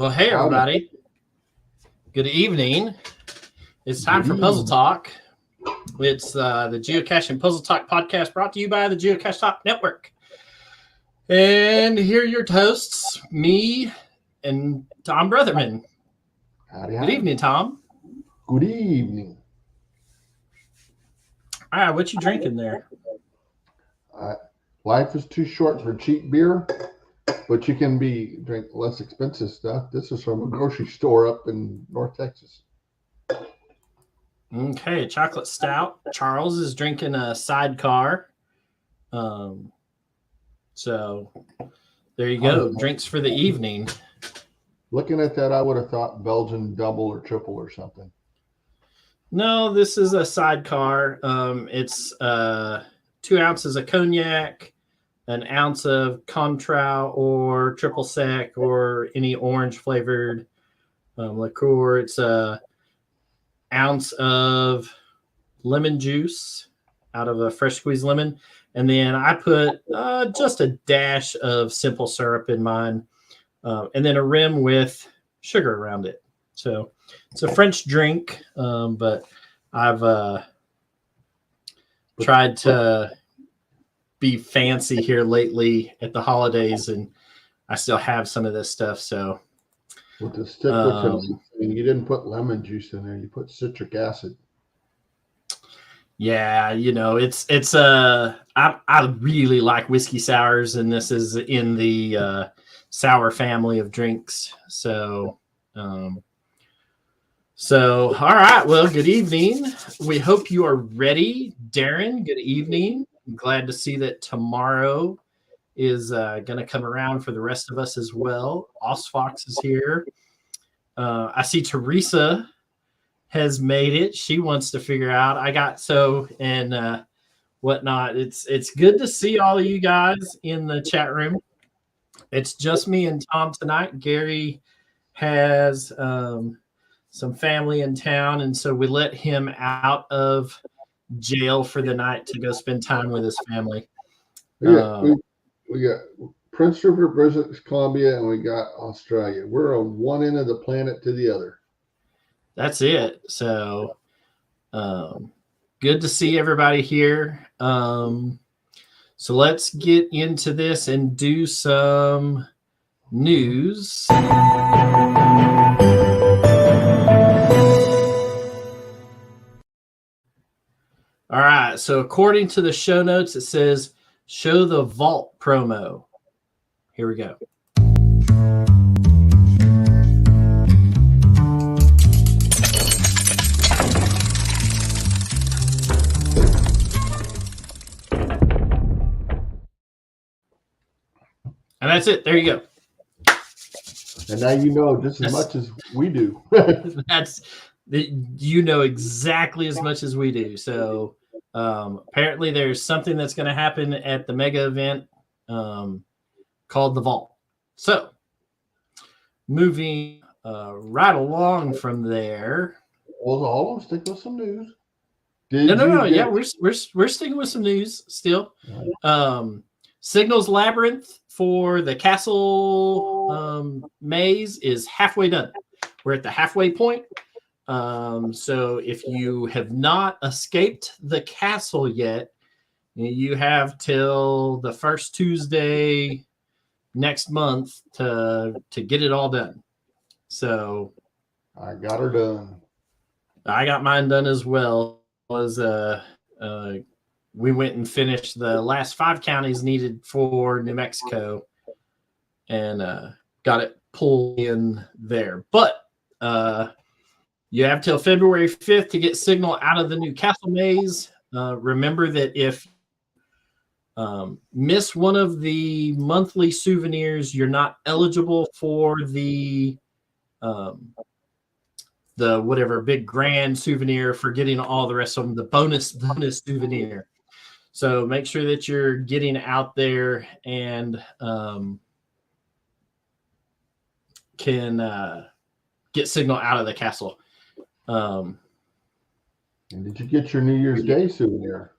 Well, hey, Howdy. everybody. Good evening. It's time Good for Puzzle evening. Talk. It's the Geocache and Puzzle Talk podcast brought to you by the Geocache Talk Network. And here are your hosts, me and Tom Brotherman. Howdy, Good howdy. evening, Tom. Good evening. All right, what you drinking there? Life is too short for cheap beer, but you can drink less expensive stuff. This is from a grocery store up in North Texas. Okay, chocolate stout. Charles is drinking a Sidecar. So there you go. Drinks for the evening. Looking at that, I would have thought Belgian double or triple or something. No, this is a Sidecar. It's 2 ounces of cognac, an ounce of Cointreau or triple sec or any orange flavored liqueur. It's a ounce of lemon juice out of a fresh squeezed lemon. And then I put just a dash of simple syrup in mine, and then a rim with sugar around it. So it's a French drink, but I've tried to be fancy here lately at the holidays, and I still have some of this stuff. So With the stick, you didn't put lemon juice in there. You put citric acid. yeah, I really like whiskey sours, and this is in the sour family of drinks. So all right. Well, good evening. We hope you are ready. Darren, good evening. I'm glad to see that tomorrow is going to come around for the rest of us as well. Osfox is here. I see Teresa has made it. She wants to figure out. And whatnot. It's good to see all of you guys in the chat room. It's just me and Tom tonight. Gary has some family in town, and so we let him out of jail for the night to go spend time with his family. We got Prince Rupert, British Columbia, and we got Australia. We're on one end of the planet to the other. That's it. So good to see everybody here. So let's get into this and do some news. All right. So according to the show notes, it says show the vault promo. Here we go. And that's it. There you go. And now you know just as much as we do. You know exactly as much as we do. So apparently there's something that's going to happen at the mega event called the Vault. So moving right along from there. Well, hold on, stick with some news. No. Yeah, we're sticking with some news still. Signals Labyrinth for the castle maze is halfway done. We're at the halfway point. So if you have not escaped the castle yet, you have till the first Tuesday next month to get it all done. So I got her done. I got mine done as well. We went and finished the last 5 counties needed for New Mexico and got it pulled in there. But you have till February 5th to get Signal out of the new castle maze. Remember that if miss one of the monthly souvenirs, you're not eligible for the whatever big grand souvenir for getting all the rest of them, the bonus souvenir. So make sure that you're getting out there and can get Signal out of the castle. And did you get your New Year's Day souvenir?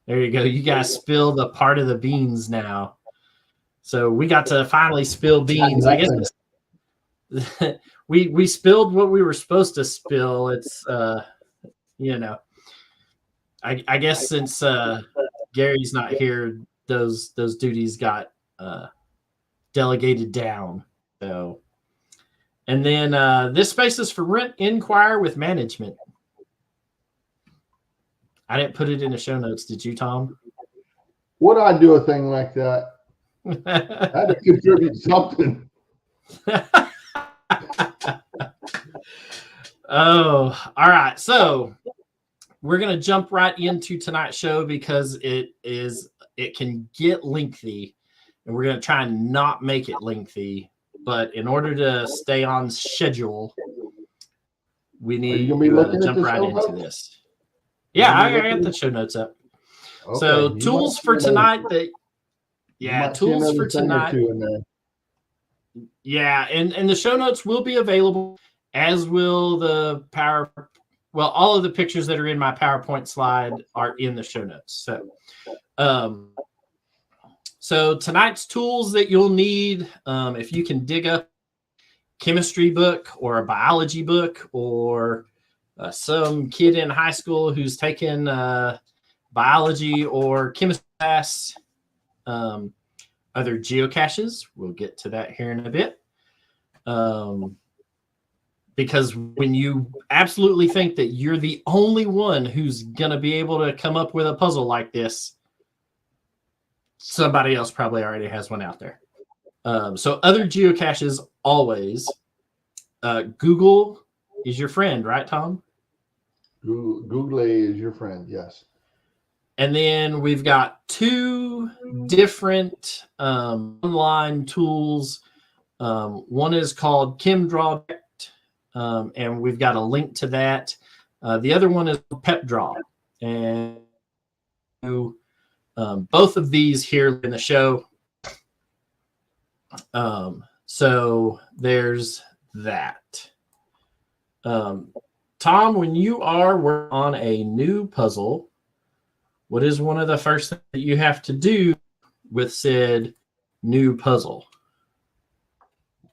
There you go. You guys spilled a part of the beans now. So we got to finally spill beans. I guess we spilled what we were supposed to spill. It's you know, I guess since Gary's not here, those duties got delegated down. So, and then this space is for rent inquire with management. I didn't put it in the show notes. Did you, Tom? Would I do a thing like that? I had to contribute something. Oh, all right. So we're gonna jump right into tonight's show because it can get lengthy, and we're gonna try and not make it lengthy. But in order to stay on schedule, we need to jump right into this. Yeah, I got the show notes up. Okay. So tools for tonight tools for tonight. Yeah, and the show notes will be available, as will the all of the pictures that are in my PowerPoint slide are in the show notes. So tonight's tools that you'll need, if you can dig up a chemistry book or a biology book, or some kid in high school who's taken biology or chemistry class, other geocaches. We'll get to that here in a bit. Because when you absolutely think that you're the only one who's going to be able to come up with a puzzle like this, somebody else probably already has one out there. So other geocaches, always. Google is your friend, right, Tom? Google is your friend, yes. And then we've got two different online tools. One is called ChemDraw, and we've got a link to that. The other one is PepDraw, and both of these here in the show. So there's that. Tom, when you are working on a new puzzle, what is one of the first things that you have to do with said new puzzle?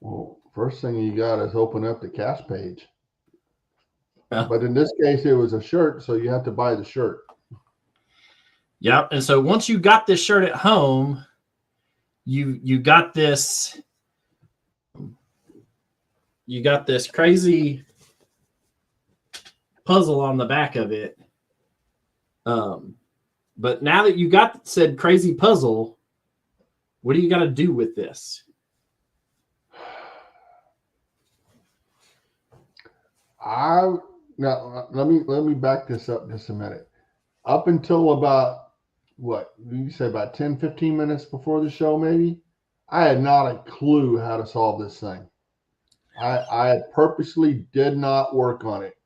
Well, first thing you got is open up the cache page. But in this case, it was a shirt, so you have to buy the shirt. Yep. And so once you got this shirt at home, you got this crazy puzzle on the back of it. But now that you got said crazy puzzle, what do you got to do with this? Now let me back this up just a minute. Up until about what you say, about 10-15 minutes before the show, maybe, I had not a clue how to solve this thing. I purposely did not work on it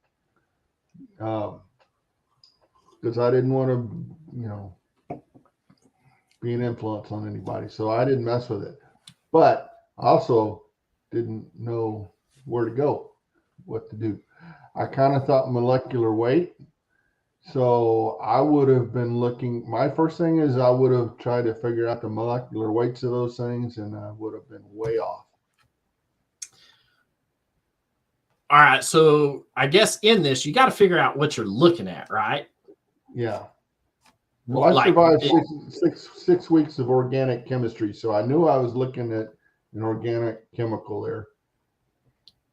because I didn't want to, be an influence on anybody. So I didn't mess with it. But I also didn't know where to go, what to do. I kind of thought molecular weight. So I would have been looking, my first thing is I would have tried to figure out the molecular weights of those things, and I would have been way off. All right. So I guess in this, you got to figure out what you're looking at, right? Yeah. Well, I survived six weeks of organic chemistry, so I knew I was looking at an organic chemical there.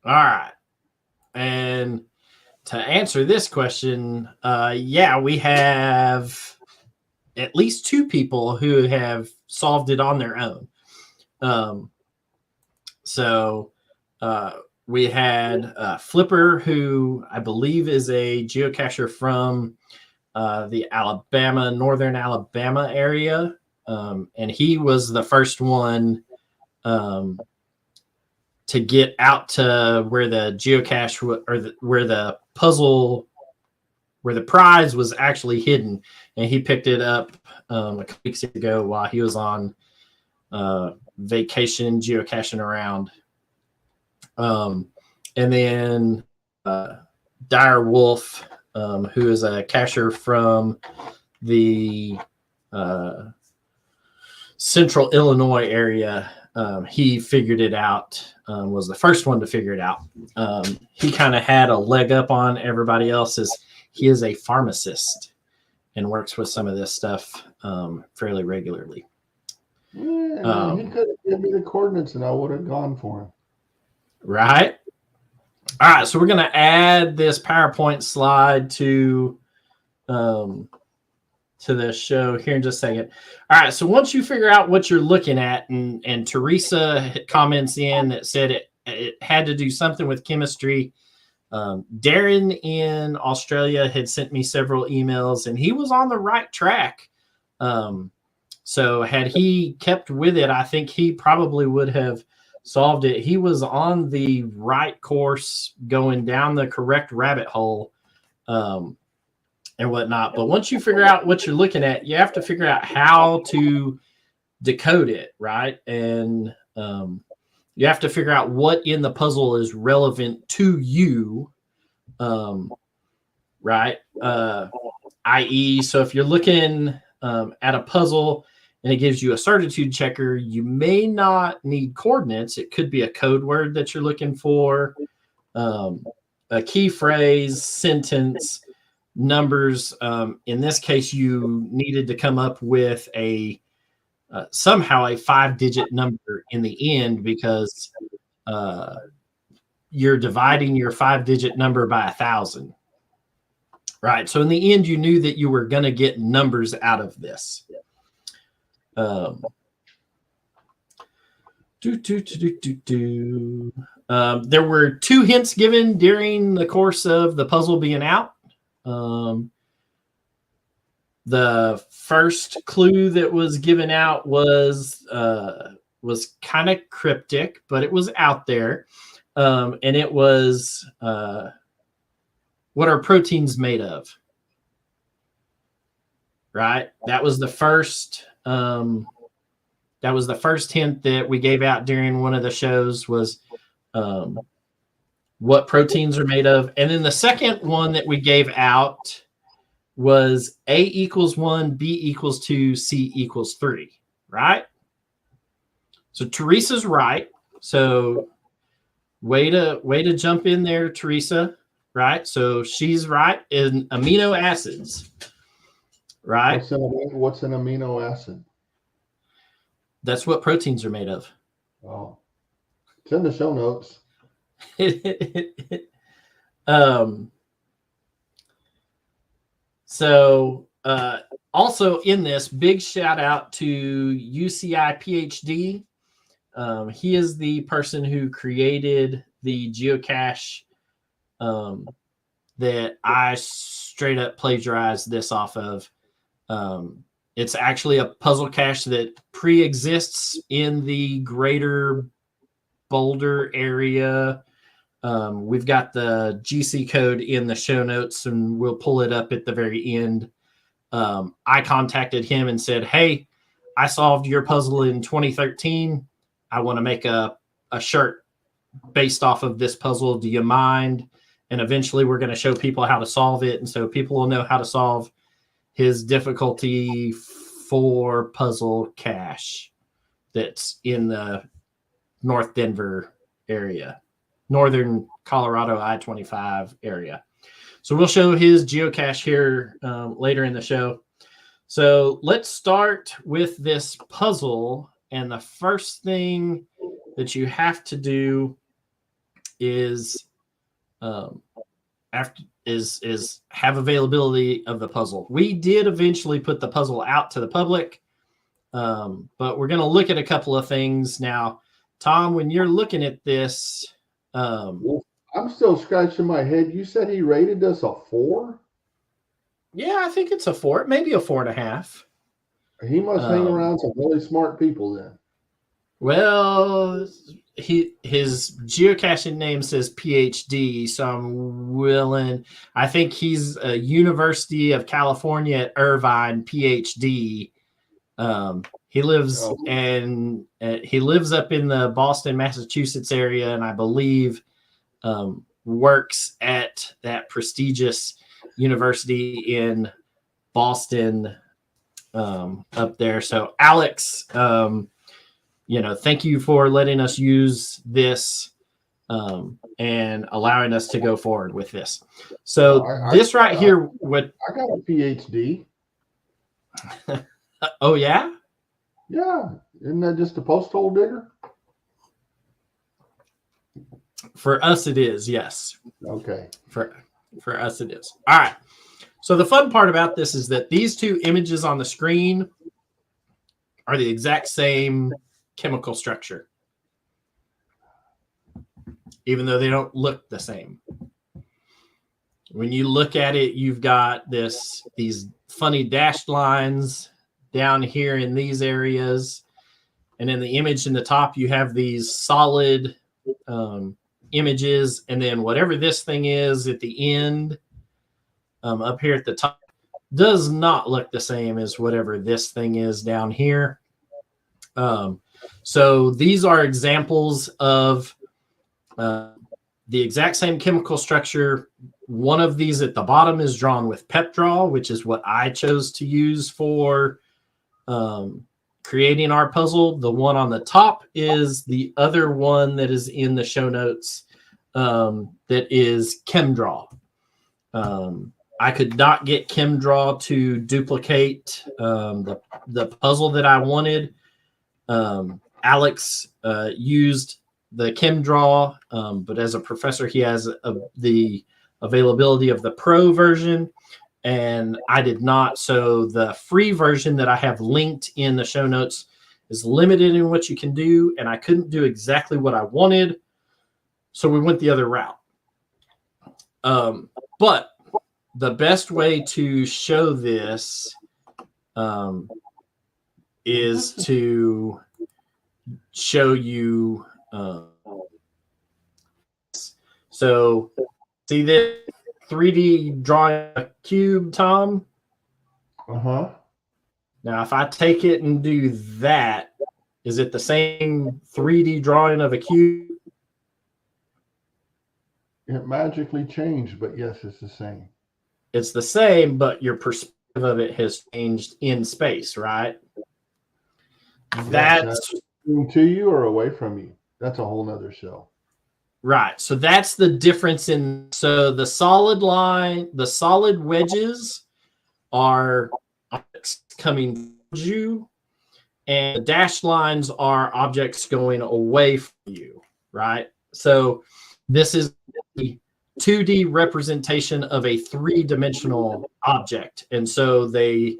All right. And to answer this question, we have at least two people who have solved it on their own. We had Flipper, who I believe is a geocacher from the northern Alabama area. And he was the first one to get out to where the geocache where the puzzle, where the prize was actually hidden. And he picked it up a couple weeks ago while he was on vacation geocaching around. And then Dire Wolf, who is a cacher from the central Illinois area, he figured it out was the first one to figure it out. He kind of had a leg up on everybody else. He is a pharmacist and works with some of this stuff fairly regularly. Yeah, man, he could have given me the coordinates and I would have gone for him. Right. All right. So we're going to add this PowerPoint slide to the show here in just a second. All right. So once you figure out what you're looking at, and Teresa comments in that said it had to do something with chemistry. Darren in Australia had sent me several emails and he was on the right track. So had he kept with it, I think he probably would have solved it. He was on the right course, going down the correct rabbit hole, and whatnot. But once you figure out what you're looking at, you have to figure out how to decode it, right? And you have to figure out what in the puzzle is relevant to you, right? I.e., so if you're looking at a puzzle and it gives you a certitude checker, you may not need coordinates. It could be a code word that you're looking for, a key phrase, sentence, numbers. In this case, you needed to come up with somehow a 5-digit number in the end, because you're dividing your 5-digit number by 1,000. Right. So in the end, you knew that you were going to get numbers out of this. There were 2 hints given during the course of the puzzle being out. The first clue that was given out was kind of cryptic, but it was out there. And it was, what are proteins made of? Right. That was the first hint that we gave out during one of the shows, was what proteins are made of. And then the second one that we gave out was A equals 1, B equals 2, C equals 3, right? So Teresa's right. So way to jump in there, Teresa, right? So she's right in amino acids, right? What's an amino acid? That's what proteins are made of. Oh, it's in the show notes. So also in this, big shout out to UCI PhD. He is the person who created the geocache that I straight up plagiarized this off of. It's actually a puzzle cache that pre-exists in the greater Boulder area. We've got the GC code in the show notes, and we'll pull it up at the very end. I contacted him and said, hey, I solved your puzzle in 2013. I want to make a shirt based off of this puzzle. Do you mind? And eventually we're going to show people how to solve it. And so people will know how to solve his difficulty 4 puzzle cache that's in the North Denver area, northern Colorado I-25 area. So we'll show his geocache here later in the show. So let's start with this puzzle. And the first thing that you have to do is have availability of the puzzle. We did eventually put the puzzle out to the public, but we're going to look at a couple of things now. Tom, when you're looking at this, I'm still scratching my head. You said he rated us a 4? Yeah, I think it's a 4, maybe a 4.5. He must hang around some really smart people then. Well, his geocaching name says PhD, so I'm willing. I think he's a University of California at Irvine PhD. He lives he lives up in the Boston, Massachusetts area, and I believe works at that prestigious university in Boston up there. So Alex, thank you for letting us use this and allowing us to go forward with this. So this right here, what I got a PhD. Oh yeah? Yeah. Isn't that just a post hole digger? For us it is, yes. Okay. For us it is. All right. So the fun part about this is that these two images on the screen are the exact same chemical structure, even though they don't look the same. When you look at it, you've got these funny dashed lines down here in these areas. And in the image in the top, you have these solid images. And then whatever this thing is at the end, up here at the top, does not look the same as whatever this thing is down here. So these are examples of the exact same chemical structure. One of these at the bottom is drawn with PepDraw, which is what I chose to use for creating our puzzle. The one on the top is the other one that is in the show notes, that is ChemDraw. I could not get ChemDraw to duplicate the puzzle that I wanted. Alex used the ChemDraw, but as a professor, he has the availability of the pro version, and I did not. So the free version that I have linked in the show notes is limited in what you can do, and I couldn't do exactly what I wanted, so we went the other route. But the best way to show this is to show you. So see this 3D drawing a cube, Tom? Uh-huh. Now, if I take it and do that, is it the same 3D drawing of a cube? It magically changed, but yes, it's the same. It's the same, but your perspective of it has changed in space, right? That's to you or away from you. That's a whole nother show. Right. So that's the difference so the solid line, the solid wedges are objects coming towards you, and the dashed lines are objects going away from you, right? So this is the 2D representation of a 3-dimensional object. And so they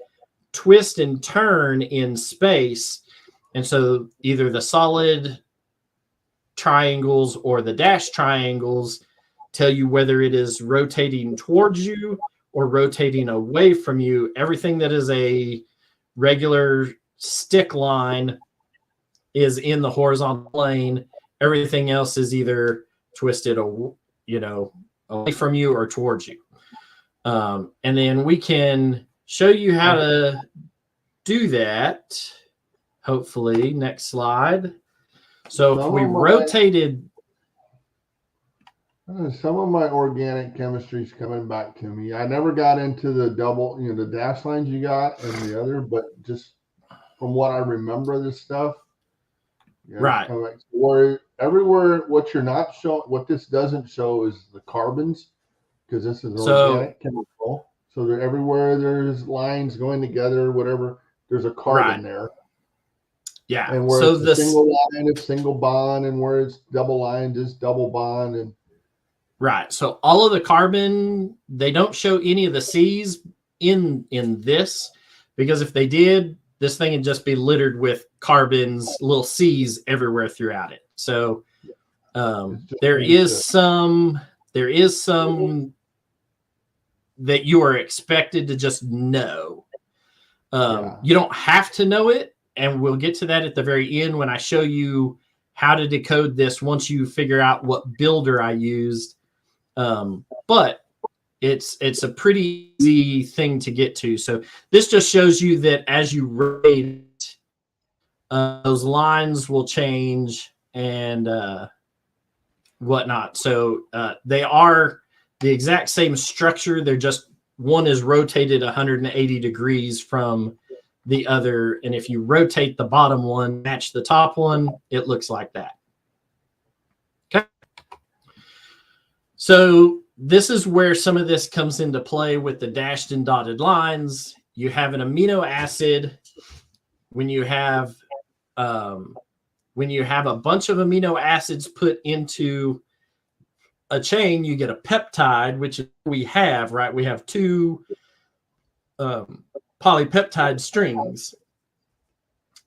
twist and turn in space. And so either the solid triangles or the dashed triangles tell you whether it is rotating towards you or rotating away from you. Everything that is a regular stick line is in the horizontal plane. Everything else is either twisted, away from you or towards you. And then we can show you how to do that. Hopefully, next slide. So if we rotated, some of my organic chemistry is coming back to me. I never got into the the dash lines you got and the other, but just from what I remember, this stuff, right? Where everywhere, what you're not showing, what this doesn't show is the carbons, because this is organic chemical. So everywhere there's lines going together, whatever, there's a carbon there. Yeah. And where it's single line, it's single bond, and where it's double line, just double bond. And right. So all of the carbon, they don't show any of the C's in this, because if they did, this thing would just be littered with carbons, little C's everywhere throughout it. So there is some that you are expected to just know. You don't have to know it. And we'll get to that at the very end when I show you how to decode this once you figure out what builder I used. But it's a pretty easy thing to get to. So this just shows you that as you rotate, those lines will change and whatnot. So they are the exact same structure. They're just one is rotated 180 degrees from the other. And if you rotate the bottom one, match the top one, it looks like that. Okay. So this is where some of this comes into play with the dashed and dotted lines. You have an amino acid. When you have a bunch of amino acids put into a chain, you get a peptide, which we have, right? We have two polypeptide strings.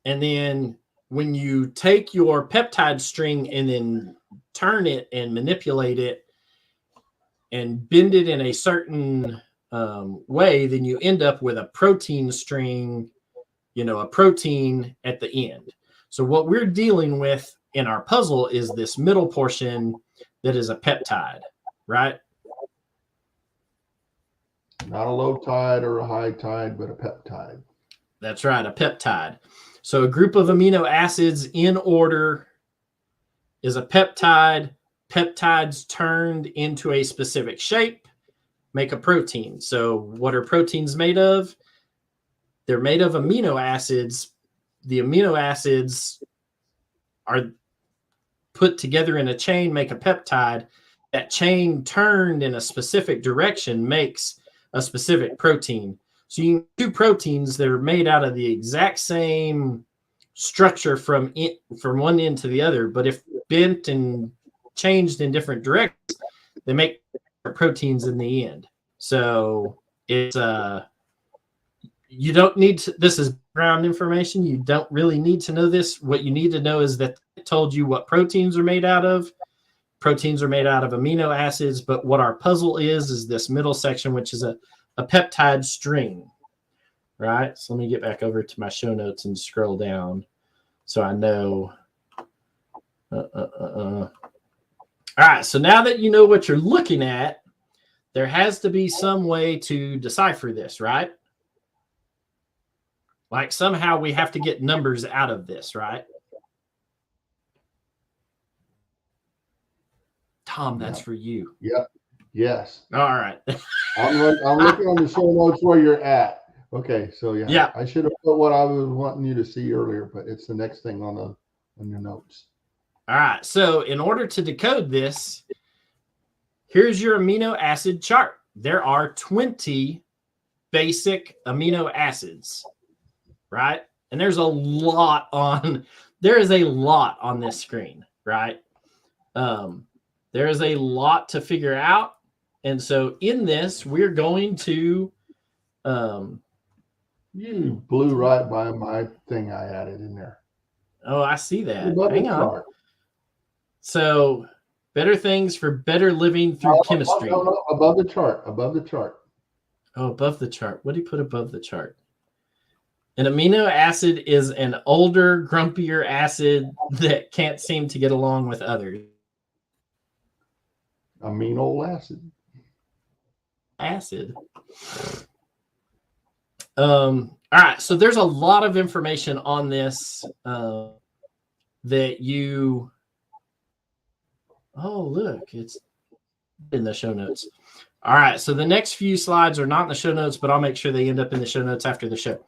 And then when you take your peptide string and then turn it and manipulate it and bend it in a certain way, then you end up with a protein string, a protein at the end. So what we're dealing with in our puzzle is this middle portion that is a peptide, right? Not a low tide or a high tide, but a peptide. That's right, a peptide. So a group of amino acids in order is a peptide. Peptides turned into a specific shape make a protein. So what are proteins made of? They're made of amino acids. The amino acids are put together in a chain, make a peptide. That chain turned in a specific direction makes a specific protein. So you can do proteins that are made out of the exact same structure from one end to the other, but if bent and changed in different directions, they make proteins in the end. So it's you don't need to, this is background information. You don't really need to know this. What you need to know is that it told you what proteins are made out of. Proteins are made out of amino acids, but what our puzzle is this middle section, which is a peptide string, right? So let me get back over to my show notes and scroll down so I know. All right, so now that you know what you're looking at, there has to be some way to decipher this, right? Like somehow we have to get numbers out of this, right? Tom, that's for you. Yep. Yes. All right. I'm looking on the show notes where you're at. Okay, so Yeah. I should have put what I was wanting you to see earlier, but it's the next thing on your notes. All right. So in order to decode this, here's your amino acid chart. There are 20 basic amino acids, right? And there is a lot on this screen, right? There is a lot to figure out. And so in this, we're going to you blew right by my thing I added in there. Oh, I see that. Hang on. So better things for better living through chemistry. No, above the chart. Oh, above the chart. What do you put above the chart? An amino acid is an older, grumpier acid that can't seem to get along with others. Amino acid. All right. So there's a lot of information on this that you. Oh, look, it's in the show notes. All right. So the next few slides are not in the show notes, but I'll make sure they end up in the show notes after the show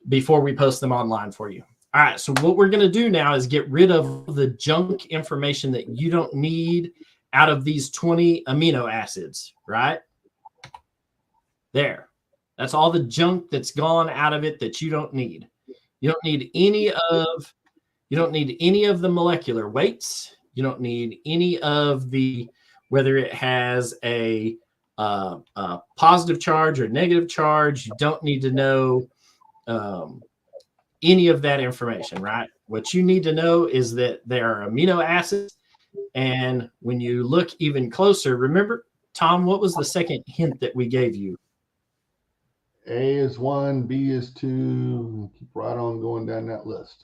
before we post them online for you. All right. So what we're going to do now is get rid of the junk information that you don't need out of these 20 amino acids, right? There. That's all the junk that's gone out of it that you don't need. You don't need any of the molecular weights. You don't need any of the, whether it has a positive charge or negative charge. You don't need to know any of that information, right? What you need to know is that there are amino acids. And when you look even closer, remember, Tom, what was the second hint that we gave you? A is 1, B is 2. Keep right on going down that list.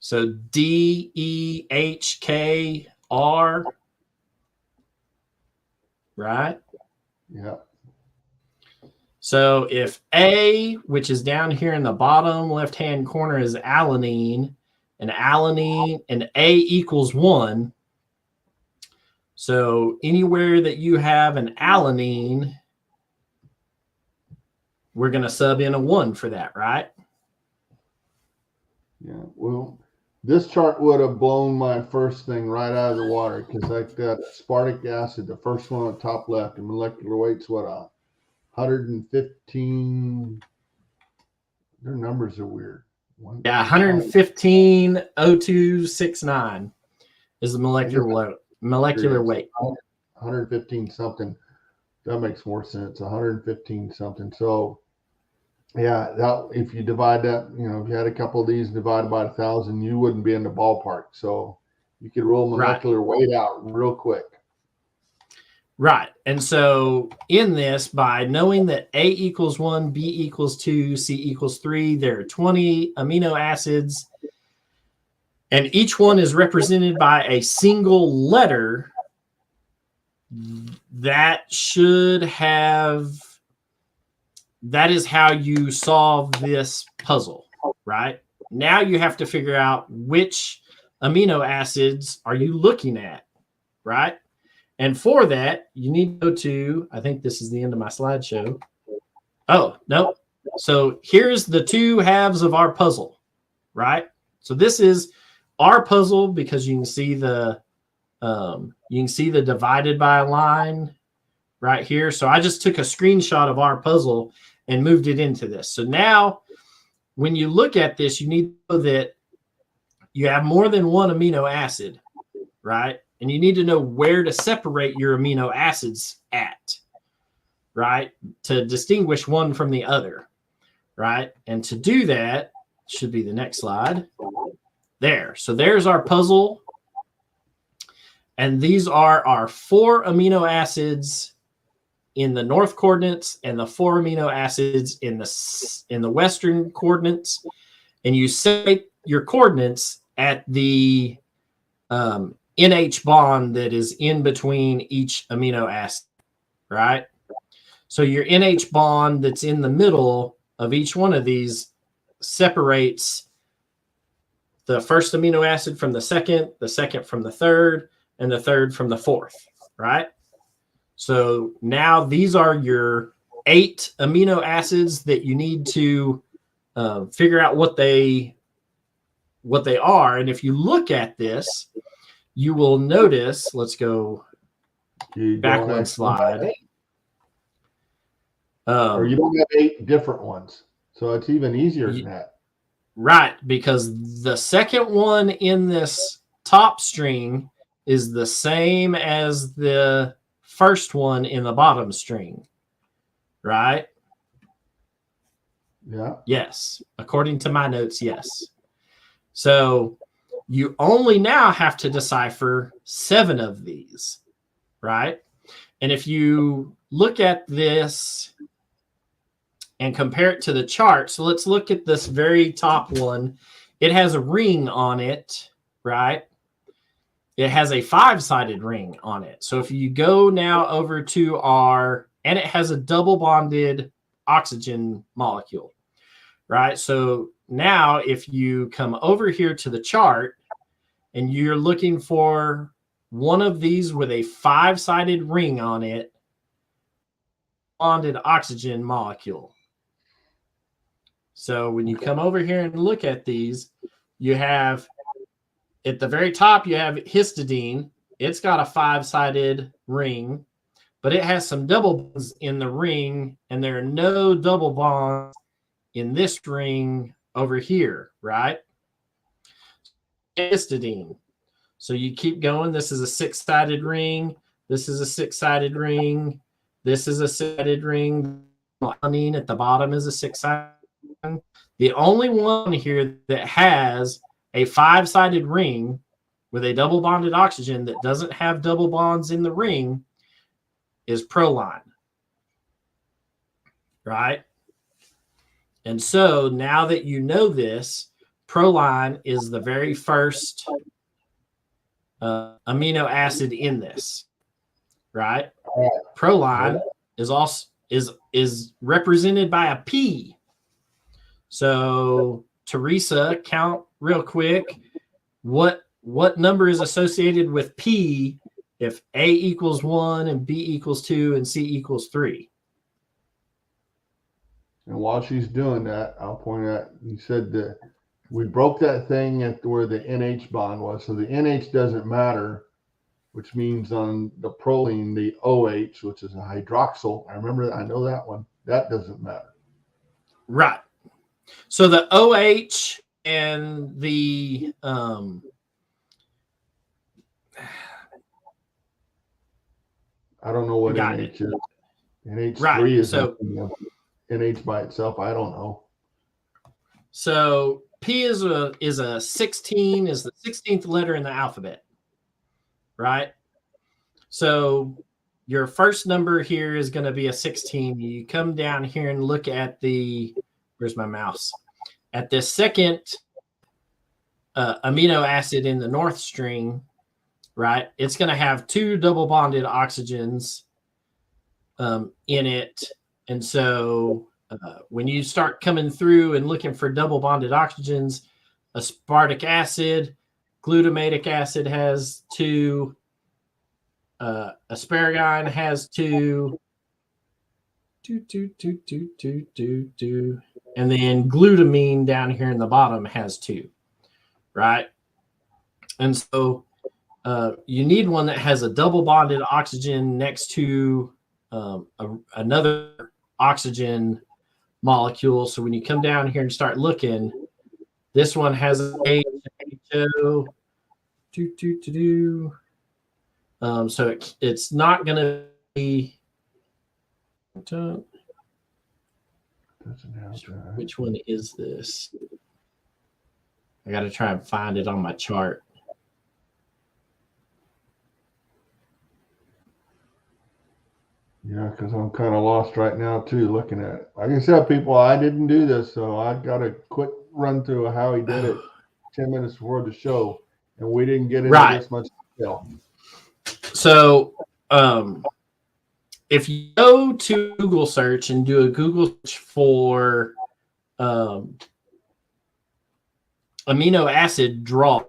So D, E, H, K, R, right? Yeah. So if A, which is down here in the bottom left-hand corner, is alanine, and A equals 1. So anywhere that you have an alanine, we're going to sub in a 1 for that, right? Yeah. Well, this chart would have blown my first thing right out of the water because like that aspartic acid, the first one on the top left, the molecular weight's what, 115. Their numbers are weird. Yeah, 115.0269 is the molecular weight. 115 something. That makes more sense. 115 something. So yeah, that if you divide that, if you had a couple of these divided by 1,000, you wouldn't be in the ballpark. So you could roll molecular weight out real quick. Right. And so in this, by knowing that A equals 1, B equals 2, C equals 3, there are 20 amino acids, and each one is represented by a single letter, that is how you solve this puzzle, right? Now you have to figure out which amino acids are you looking at, right? And for that, you need to go to, I think this is the end of my slideshow. Oh, no. So here's the two halves of our puzzle, right? So this is our puzzle because you can see the divided by a line right here. So I just took a screenshot of our puzzle and moved it into this. So now when you look at this, you need to know that you have more than one amino acid, right? And you need to know where to separate your amino acids at, right? To distinguish one from the other, right? And to do that, should be the next slide. There. So there's our puzzle. And these are our 4 amino acids in the north coordinates and the 4 amino acids in the western coordinates. And you set your coordinates at the NH bond that is in between each amino acid, right? So your NH bond that's in the middle of each one of these separates the first amino acid from the second from the third, and the third from the fourth, right? So now these are your 8 amino acids that you need to figure out what they are. And if you look at this, you will notice, let's go back one slide. Or you don't have 8 different ones. So it's even easier than that. Right, because the second one in this top string is the same as the first one in the bottom string, right? Yeah. Yes. According to my notes, yes. So you only now have to decipher 7 of these, right? And if you look at this and compare it to the chart, so let's look at this very top one. It has a ring on it, right? It has a 5-sided ring on it. So if you go now over to and it has a double bonded oxygen molecule, right? So now if you come over here to the chart and you're looking for one of these with a 5-sided ring on it, bonded oxygen molecule. So when you come over here and look at these, you have at the very top, you have histidine. It's got a 5-sided ring, but it has some double bonds in the ring, and there are no double bonds in this ring over here, right? Histidine. So you keep going. This is a 6-sided ring. This is a 6-sided ring. This is a 6-sided ring. Alanine at the bottom is a 6-sided ring. The only one here that has a 5-sided ring with a double bonded oxygen that doesn't have double bonds in the ring is proline, right? And so now that you know this, proline is the very first amino acid in this, right? Proline is also is represented by a P. So Teresa, count real quick. What number is associated with P if A equals 1 and B equals 2 and C equals 3? And while she's doing that, I'll point out, you said the we broke that thing at where the NH bond was. So the NH doesn't matter, which means on the proline, the OH, which is a hydroxyl. I remember that. I know that one. That doesn't matter. Right. So the OH and the I don't know what NH is. NH3 is so, NH by itself. I don't know. So P is a 16, is the 16th letter in the alphabet, right? So your first number here is going to be a 16. You come down here and look at the, where's my mouse? At the second amino acid in the north string, right? It's going to have 2 double bonded oxygens in it. And so when you start coming through and looking for double bonded oxygens, aspartic acid, glutamatic acid has 2, asparagine has 2, and then glutamine down here in the bottom has 2, right? And so you need one that has a double bonded oxygen next to another oxygen molecule. So when you come down here and start looking, this one has a HO, so it's not going to be. Which one is this? I got to try and find it on my chart. Yeah, because I'm kind of lost right now too, looking at it. Like I said, people, I didn't do this, so I got a quick run through of how he did it 10 minutes before the show, and we didn't get into this much detail. So if you go to Google search and do a Google search for amino acid draw,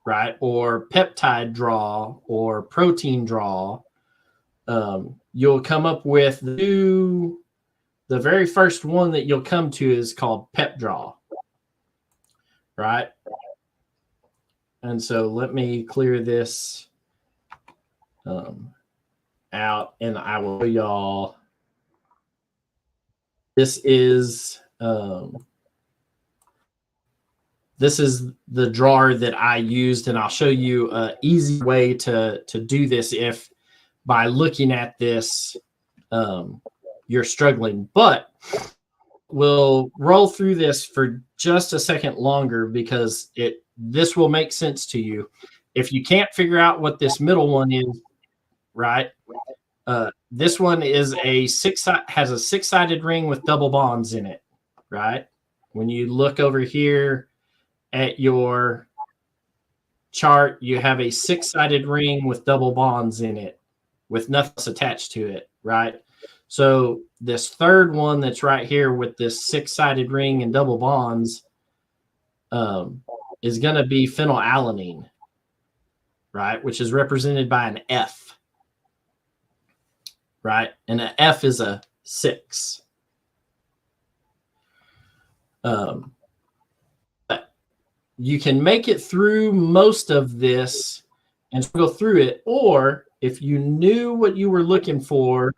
right, or peptide draw or protein draw, you'll come up with the very first one that you'll come to is called PepDraw, right? And so let me clear this out, and I will show y'all. This is the drawer that I used, and I'll show you an easy way to do this if by looking at this you're struggling. But we'll roll through this for just a second longer because this will make sense to you. If you can't figure out what this middle one is, right? This one is has a 6-sided ring with double bonds in it, right? When you look over here at your chart, you have a 6-sided ring with double bonds in it with nothing else attached to it, right? So this third one that's right here with this 6-sided ring and double bonds is going to be phenylalanine, right? Which is represented by an F, right? And an F is a 6. But you can make it through most of this and go through it, or if you knew what you were looking for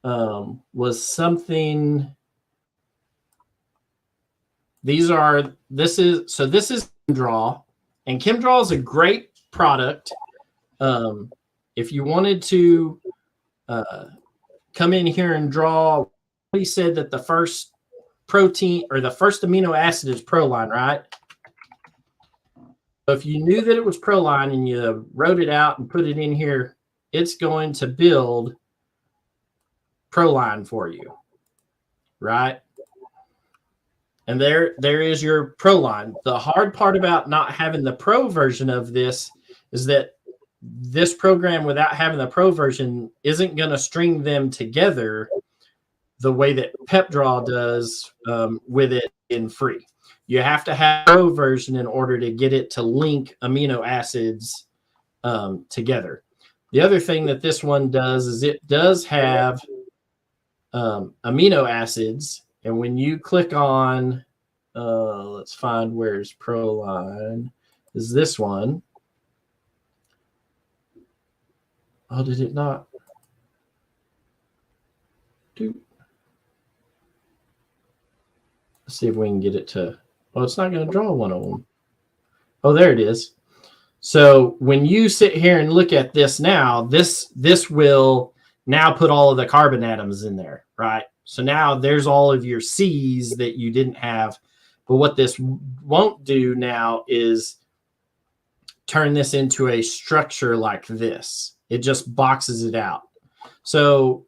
was something. This is ChemDraw, and ChemDraw is a great product. If you wanted to come in here and draw, he said that the first protein or the first amino acid is proline, right? So if you knew that it was proline and you wrote it out and put it in here, it's going to build proline for you, right? And there is your proline. The hard part about not having the pro version of this is that this program, without having the pro version, isn't going to string them together the way that PepDraw does with it in free. You have to have a pro version in order to get it to link amino acids together. The other thing that this one does is it does have amino acids, and when you click on Let's find where's Proline. Is this one? Oh, did it not? Let's see if we can get it to. Oh, it's not going to draw one of them. Oh, there it is. So when you sit here and look at this now, this will now put all of the carbon atoms in there, right? So now there's all of your C's that you didn't have. But what this won't do now is turn this into a structure like this. It just boxes it out. So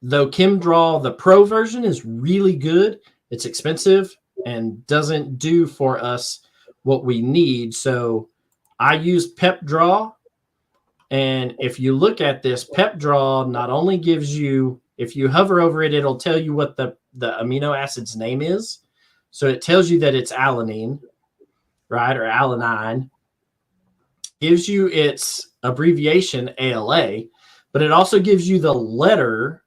though ChemDraw, the Pro version, is really good, it's expensive and doesn't do for us what we need. So I use PepDraw. And if you look at this, PepDraw not only gives you, if you hover over it, it'll tell you what the amino acid's name is. So it tells you that it's alanine, right, or alanine. Gives you its abbreviation, ALA, but it also gives you the letter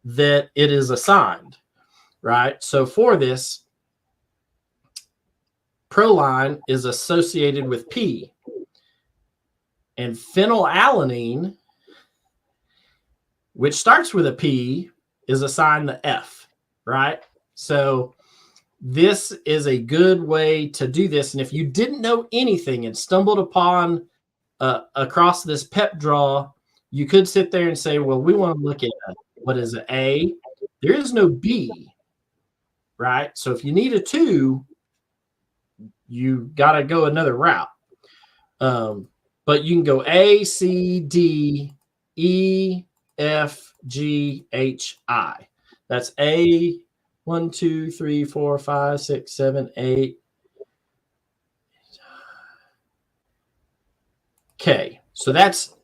that it is assigned, right? So for this, Proline is associated with P. And phenylalanine, which starts with a P, is assigned the F, right? So this is a good way to do this. And if you didn't know anything and stumbled upon across this PepDraw, you could sit there and say, well, we want to look at what is an A. There is no B, right? So if you need a 2, you got to go another route. But you can go A, C, D, E, F, G, H, I. That's A, 1, 2, 3, 4, 5, 6, 7, 8. Okay, so that's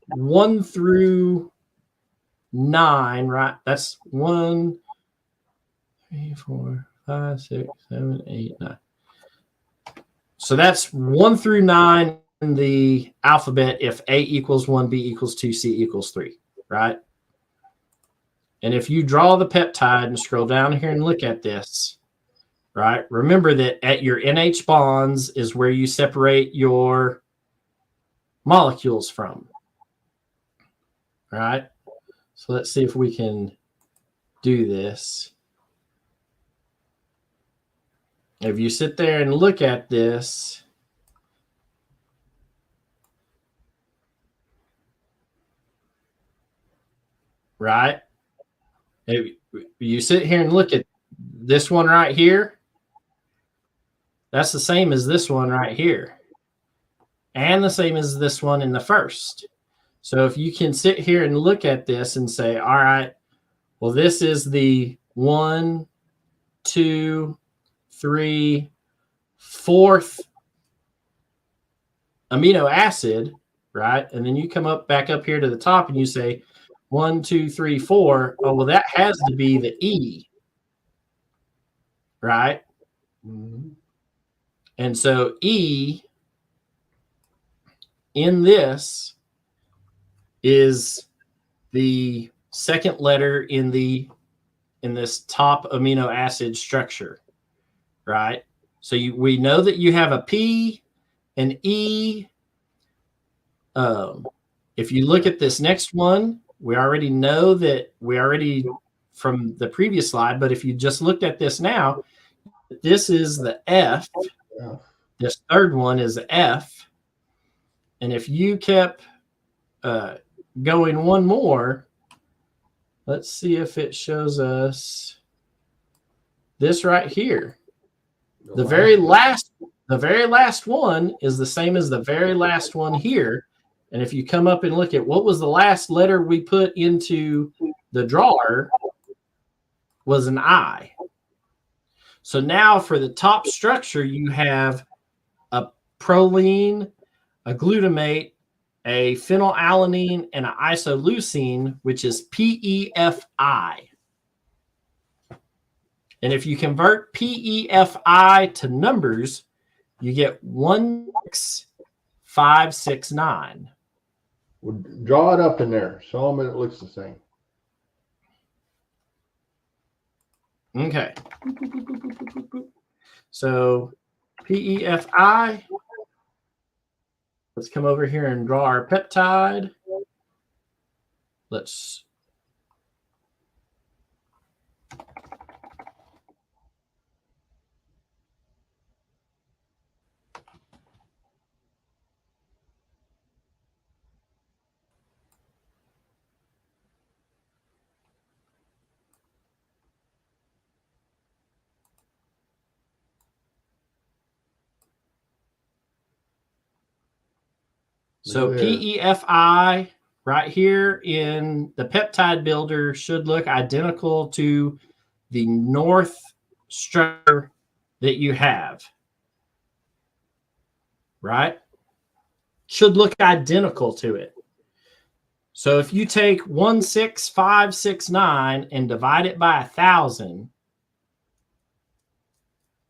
1 through 9, right? That's 1, 3, 4, 5, 6, 7, 8, 9. So that's 1 through 9 in the alphabet if A equals 1, B equals 2, C equals 3, right? And if you draw the peptide and scroll down here and look at this, right, remember that at your NH bonds is where you separate your molecules from, right? So let's see if we can do this. If you sit there and look at this, right? If you sit here and look at this one right here, that's the same as this one right here, and the same as this one in the first. So if you can sit here and look at this and say, all right, well, this is the 1, 2, 3, 4th amino acid, right? And then you come back up here to the top and you say 1, 2, 3, 4. Oh, well, that has to be the E, right? Mm-hmm. And so E in this is the second letter in this top amino acid structure, right? So we know that you have a P, an E. If you look at this next one, we already know that from the previous slide, but if you just looked at this now, this is the F. Yeah. This third one is F. And if you kept going one more, let's see if it shows us this right here. The very last one is the same as the very last one here. And if you come up and look at what was the last letter we put into the drawer, was an I. So now for the top structure, you have a proline, a glutamate, a phenylalanine, and an isoleucine, which is PEFI. And if you convert PEFI to numbers, you get 16569. Well, draw it up in there. Show them it looks the same. Okay. So PEFI. Let's come over here and draw our peptide. Let's So PEFI right here in the peptide builder should look identical to the north structure that you have, right? Should look identical to it. So if you take 16569 and divide it by 1,000,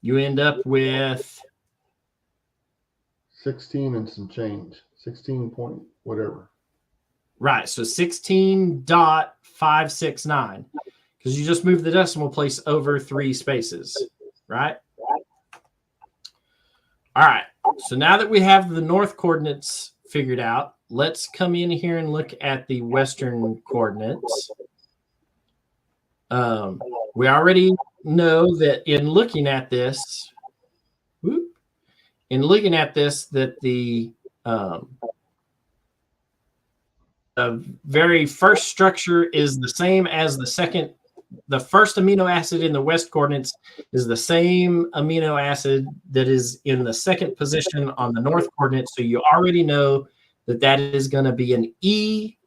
you end up with 16 and some change. 16 point whatever. Right. So 16.569, because you just moved the decimal place over 3 spaces, right? All right. So now that we have the north coordinates figured out, let's come in here and look at the western coordinates. We already know that in looking at this, that the very first structure is the same as the second. The first amino acid in the west coordinates is the same amino acid that is in the second position on the north coordinates. So you already know that that is going to be an E,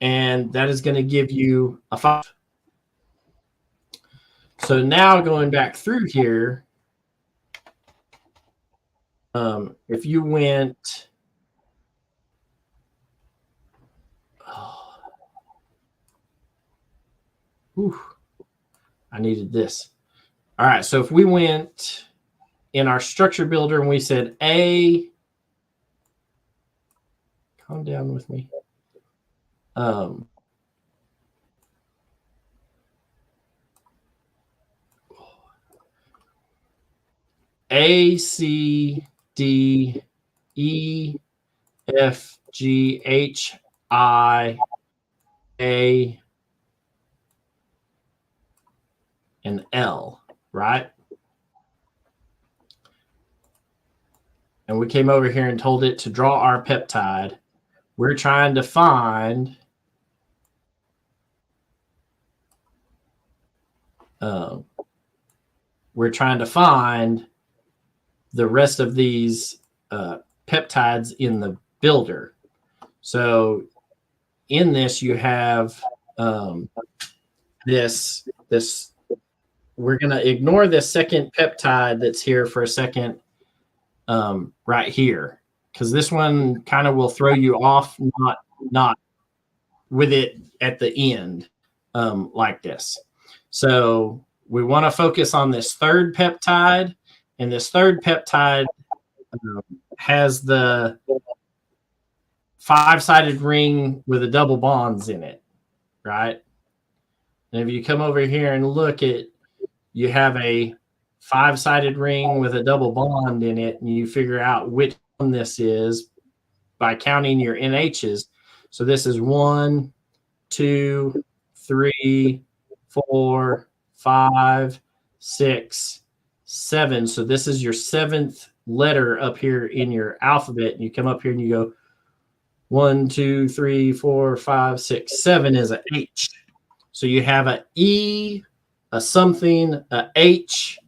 and that is going to give you a 5. So now going back through here, if you went, I needed this. All right, so if we went in our structure builder and we said A, calm down with me. A, C, D, E, F, G, H, I, A, and L, right? And we came over here and told it to draw our peptide. We're trying to find the rest of these peptides in the builder. So in this, you have this. We're going to ignore this second peptide that's here for a second, right here, because this one kind of will throw you off, not with it at the end, like this. So we want to focus on this third peptide, and this third peptide has the 5-sided ring with the double bonds in it, right? And if you come over here and look at, you have a 5-sided ring with a double bond in it, and you figure out which one this is by counting your NHs. So this is 1, 2, 3, 4, 5, 6, 7. So this is your 7th letter up here in your alphabet. And you come up here and you go 1, 2, 3, 4, 5, 6, 7 is an H. So you have an E, a something, a H.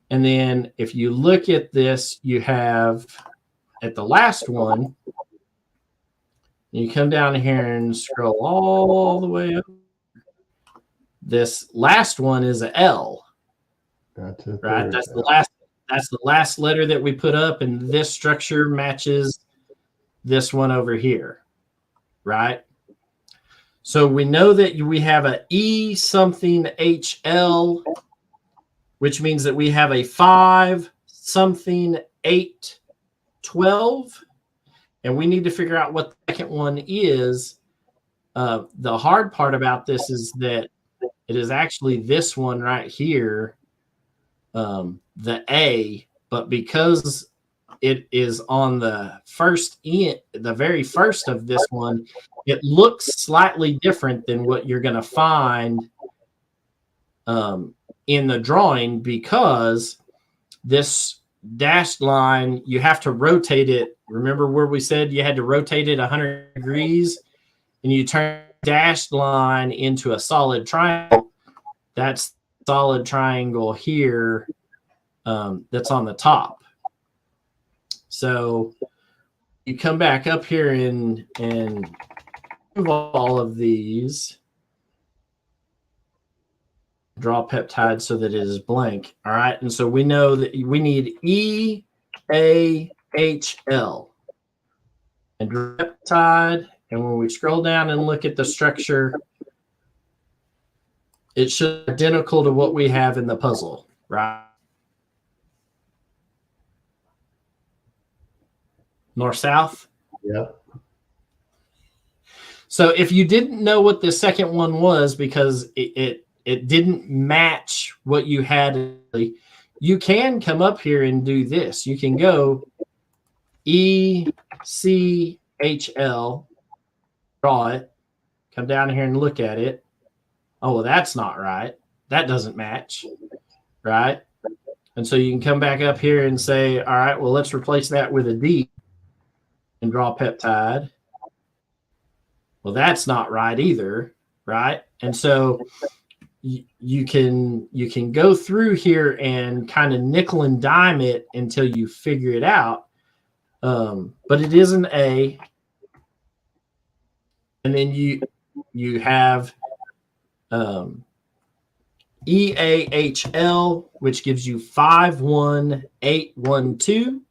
And then if you look at this, you have at the last one, you come down here and scroll all the way up. This last one is an L. That's it. Right? That's the last letter that we put up, and this structure matches this one over here. Right? So we know that we have a E something HL, which means that we have a 5 something 8 12, and we need to figure out what the second one is. The hard part about this is that It is actually this one right here, the A, but because it is on the very first of this one, it looks slightly different than what you're going to find in the drawing, because this dashed line, you have to rotate it. Remember where we said you had to rotate it 100 degrees, and you turn dashed line into a solid triangle. That's solid triangle here, that's on the top. So you come back up here and move all of these, draw peptide so that it is blank. All right. And so we know that we need EAHL and peptide. And when we scroll down and look at the structure, it should be identical to what we have in the puzzle, right? North-south? Yeah. So if you didn't know what the second one was because it didn't match what you had, you can come up here and do this. You can go ECHL, draw it, come down here and look at it. Oh, well, that's not right. That doesn't match, right? And so you can come back up here and say, all right, well, let's replace that with a D and draw peptide. Well, that's not right either, right? And so you can go through here and kind of nickel and dime it until you figure it out. But it is an A. And then you have EAHL, which gives you 51812.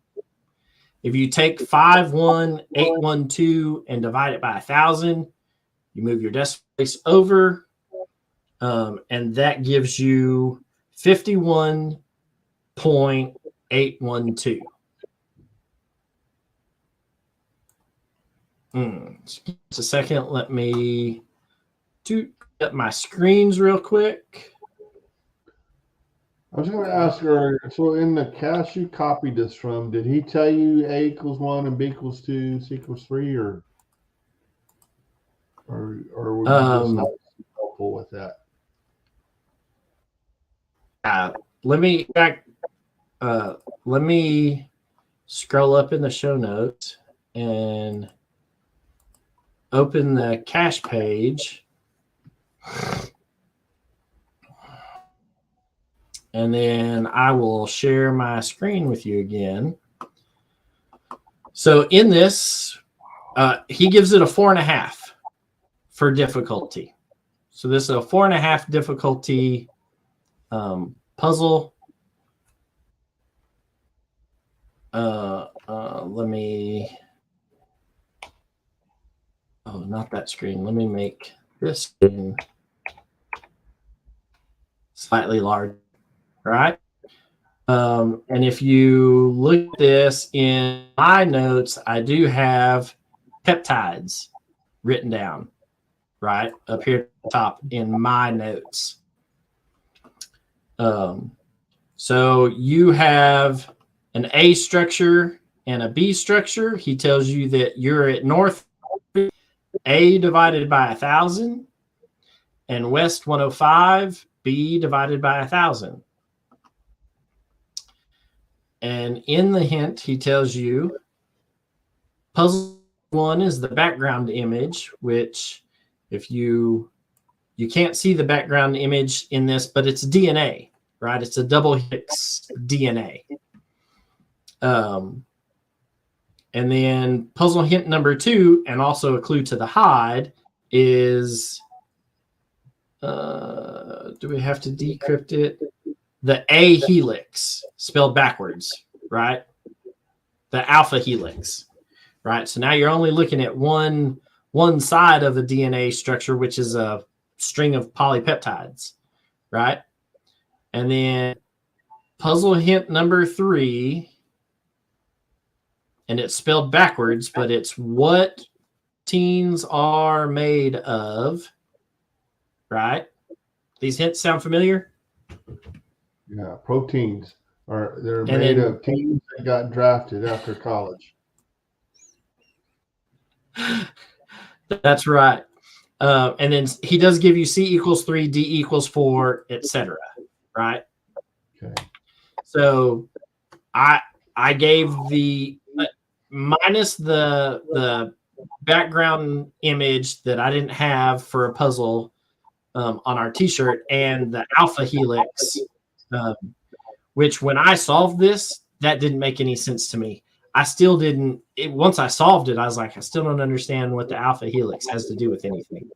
If you take 51812 and divide it by 1,000, you move your decimal place over, and that gives you 51.812. Just a second. Let me do up my screens real quick. I was going to ask earlier, so in the cache you copied this from, did he tell you A equals 1 and B equals 2, C equals 3, or were you just not helpful with that? Let me scroll up in the show notes and open the cache page. And then I will share my screen with you again. So in this, he gives it a 4.5 for difficulty. So this is a 4.5 difficulty puzzle. Let me, not that screen. Let me make this screen slightly larger. Right. And if you look at this in my notes, I do have peptides written down right up here at the top in my notes. So you have an A structure and a B structure. He tells you that you're at north A divided by 1,000 and west 105, B divided by 1,000. And in the hint, he tells you puzzle 1 is the background image, which if you can't see the background image in this, but it's DNA, right? It's a double helix DNA. And then puzzle hint number 2, and also a clue to the hide, is, do we have to decrypt it? The A helix, spelled backwards, right? The alpha helix, right? So now you're only looking at one side of the DNA structure, which is a string of polypeptides, right? And then puzzle hint number 3, and it's spelled backwards, but it's what teens are made of, right? These hints sound familiar? Yeah, proteins they're And made then- of teams that got drafted after college. That's right. And then he does give you C equals 3, D equals 4, etc. Right? Okay. So I gave the minus the background image that I didn't have for a puzzle on our T-shirt, and the alpha helix, which when I solved this, that didn't make any sense to me. I still didn't. Once I solved it, I was like, I still don't understand what the alpha helix has to do with anything.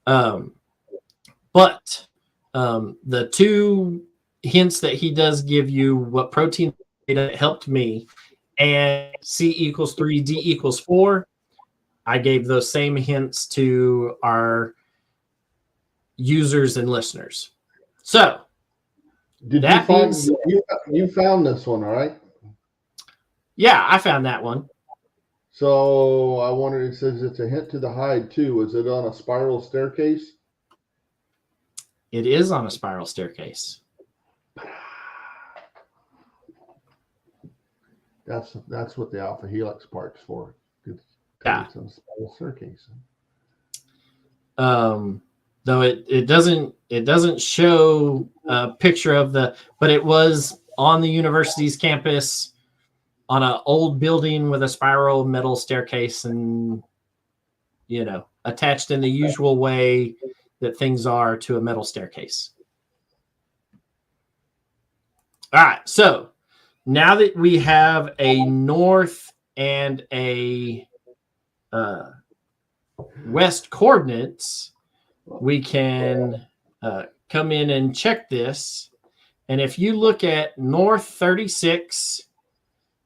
But the two hints that he does give you, what protein data helped me, and C equals 3, D equals 4, I gave those same hints to our users and listeners. So Did that means, you found this one, all right? yeah, I found that one. So I wondered, it says it's a hint to the hide too. Is it on a spiral staircase? It is on a spiral staircase. That's what the alpha helix part's for. It's on a spiral staircase. Though it doesn't show a picture of but it was on the university's campus on an old building with a spiral metal staircase, and attached in the usual way that things are to a metal staircase. All right, so now that we have a north and a west coordinates, we can come in and check this. And if you look at north 36,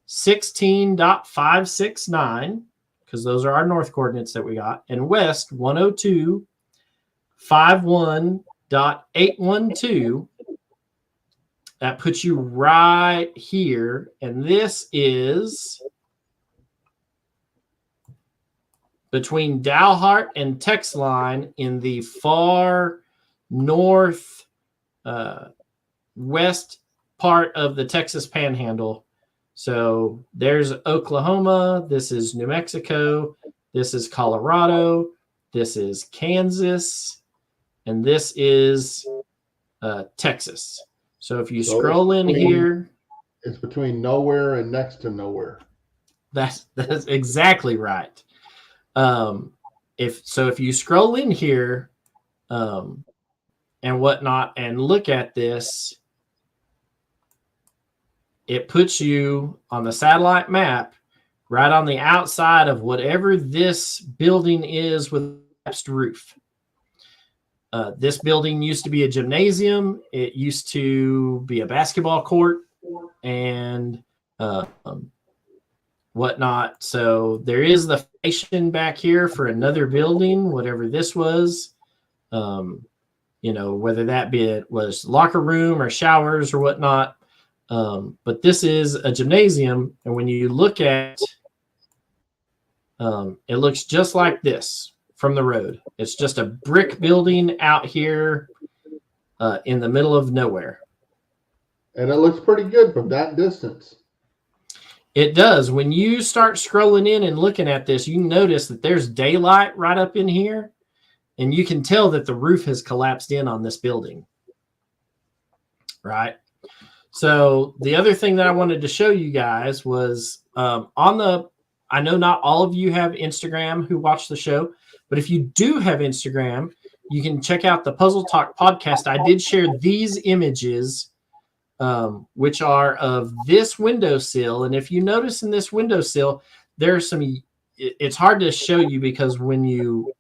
16.569, because those are our north coordinates that we got, and west 102, 51.812, that puts you right here. And this is between Dalhart and Texline in the far north west part of the Texas Panhandle. So there's Oklahoma, this is New Mexico, this is Colorado, this is Kansas, and this is Texas. So if you scroll in here, it's between nowhere and next to nowhere. That's exactly right. If you scroll in here and whatnot and look at this, it puts you on the satellite map right on the outside of whatever this building is with the collapsed roof. This building used to be a gymnasium. It used to be a basketball court and whatnot. So there is the foundation back here for another building, whatever this was. Whether that be it was locker room or showers or whatnot. But this is a gymnasium, and when you look at it looks just like this from the road. It's just a brick building out here in the middle of nowhere. And it looks pretty good from that distance. It does. When you start scrolling in and looking at this, you notice that there's daylight right up in here, and you can tell that the roof has collapsed in on this building. Right? So the other thing that I wanted to show you guys was I know not all of you have Instagram who watch the show, but if you do have Instagram, you can check out the Puzzle Talk podcast. I did share these images, which are of this windowsill. And if you notice in this windowsill, there's it's hard to show you because when you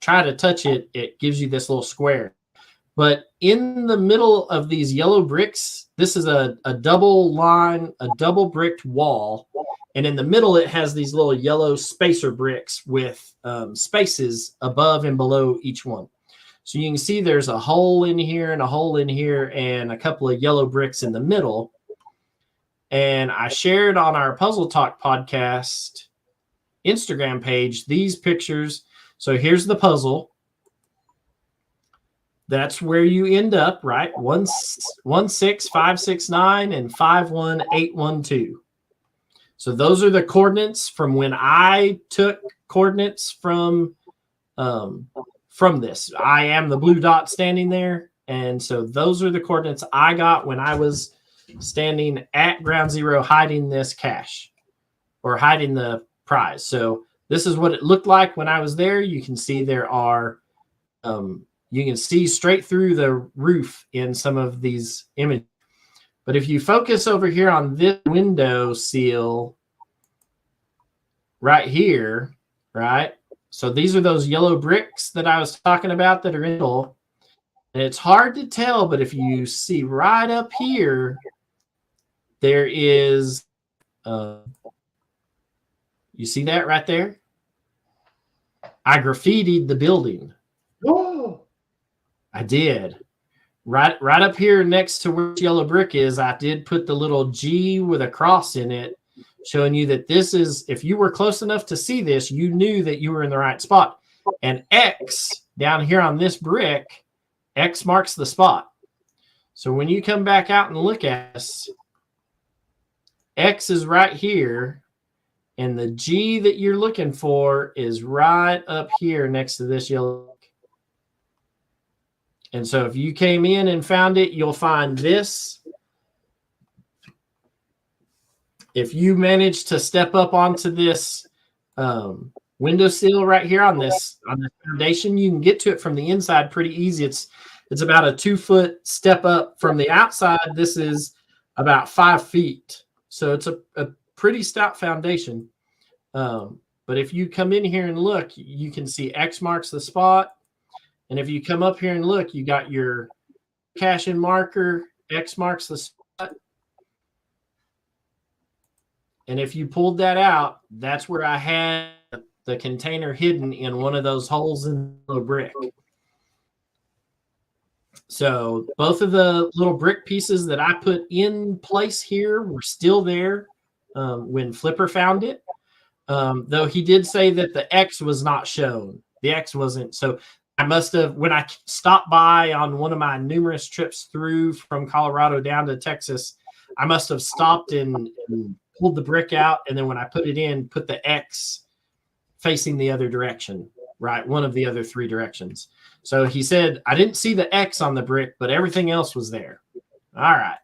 try to touch it, it gives you this little square. But in the middle of these yellow bricks, this is a double bricked wall. And in the middle, it has these little yellow spacer bricks with spaces above and below each one. So you can see there's a hole in here and a hole in here and a couple of yellow bricks in the middle. And I shared on our Puzzle Talk podcast Instagram page these pictures. So here's the puzzle. that's where you end up, right? 16569 and 51812. So those are the coordinates from when I took coordinates from this. I am the blue dot standing there. And so those are the coordinates I got when I was standing at ground zero hiding this cache or hiding the prize. So this is what it looked like when I was there. You can see there are, you can see straight through the roof in some of these images. But if you focus over here on this window seal right here, right? So these are those yellow bricks that I was talking about that are in the middle. And it's hard to tell, but if you see right up here, there is, you see that right there? I graffitied the building. Oh. I did. Right up here next to where yellow brick is, I did put the little G with a cross in it, showing you that this is, if you were close enough to see this, you knew that you were in the right spot. And X down here on this brick, X marks the spot. So when you come back out and look at this, X is right here, and the G that you're looking for is right up here next to this yellow. And so if you came in and found it, you'll find this. If you manage to step up onto this windowsill right here on this foundation, you can get to it from the inside pretty easy. It's about a 2-foot step up from the outside. This is about 5 feet. So it's a pretty stout foundation. But if you come in here and look, you can see X marks the spot. And if you come up here and look, you got your cache and marker, X marks the spot. And if you pulled that out, that's where I had the container hidden in one of those holes in the brick. So both of the little brick pieces that I put in place here were still there when Flipper found it. Though he did say that the X was not shown. The X wasn't. So I must have, when I stopped by on one of my numerous trips through from Colorado down to Texas, I must have stopped and pulled the brick out. And then when I put it in, put the X facing the other direction, right? One of the other 3 directions. So he said, I didn't see the X on the brick, but everything else was there. All right.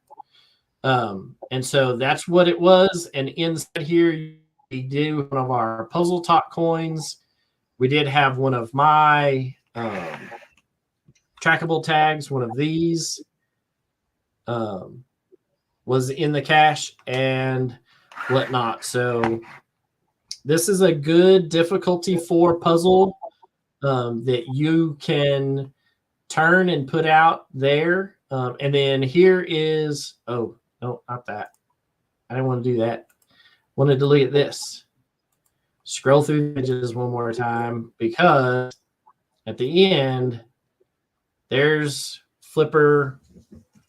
And so that's what it was. And inside here, we do one of our Puzzle Talk coins. We did have one of my trackable tags. One of these was in the cache and whatnot. So this is a good difficulty 4 puzzle that you can turn and put out there. And then here is, oh, no, not that. I didn't want to do that. Wanted to look at this. Scroll through the images one more time, because at the end, there's Flipper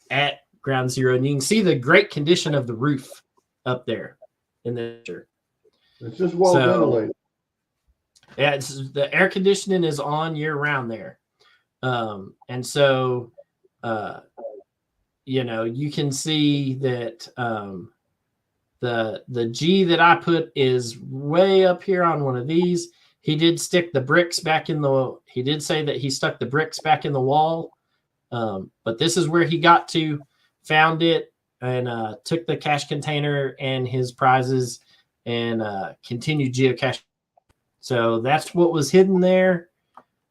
at ground zero. And you can see the great condition of the roof up there in the picture. It's just well ventilated. Yeah, the air conditioning is on year round there. And so, you can see that the G that I put is way up here on one of these. He did stick the bricks back in the, he did say that he stuck the bricks back in the wall. But this is where he got to, found it, and took the cache container and his prizes and continued geocaching. So that's what was hidden there.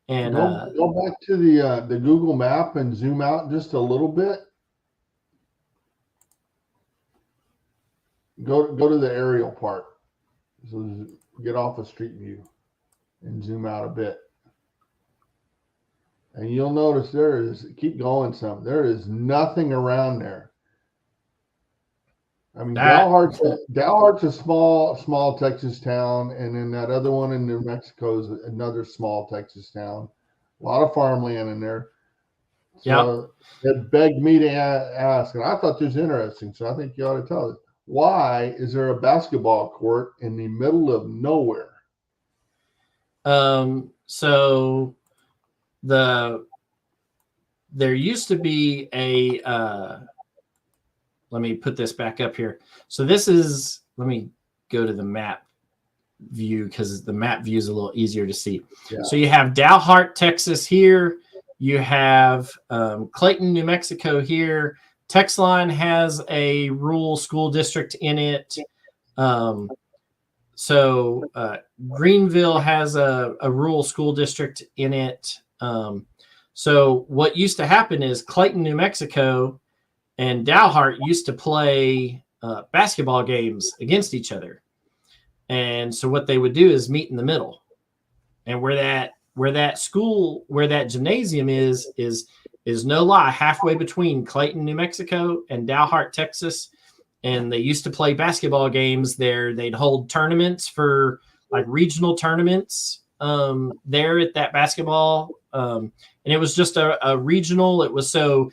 And go back to the Google map and zoom out just a little bit. Go to the aerial part. So get off of Street View and zoom out a bit. And you'll notice there is, keep going some, there is nothing around there. I mean, Dalhart's a small Texas town, and then that other one in New Mexico is another small Texas town. A lot of farmland in there. So it begged me to ask, and I thought this was interesting, so I think you ought to tell us. Why is there a basketball court in the middle of nowhere? So there used to be a let me put this back up here. So this is, let me go to the map view because the map view is a little easier to see. Yeah. So you have Dalhart, Texas here. You have Clayton, New Mexico here. Texline has a rural school district in it. So Greenville has a rural school district in it. So what used to happen is Clayton, New Mexico and Dalhart used to play basketball games against each other. And so what they would do is meet in the middle. And where that gymnasium is no lie, halfway between Clayton, New Mexico and Dalhart, Texas. And they used to play basketball games there. They'd hold tournaments for like regional tournaments there at that basketball. And it was just a regional. It was so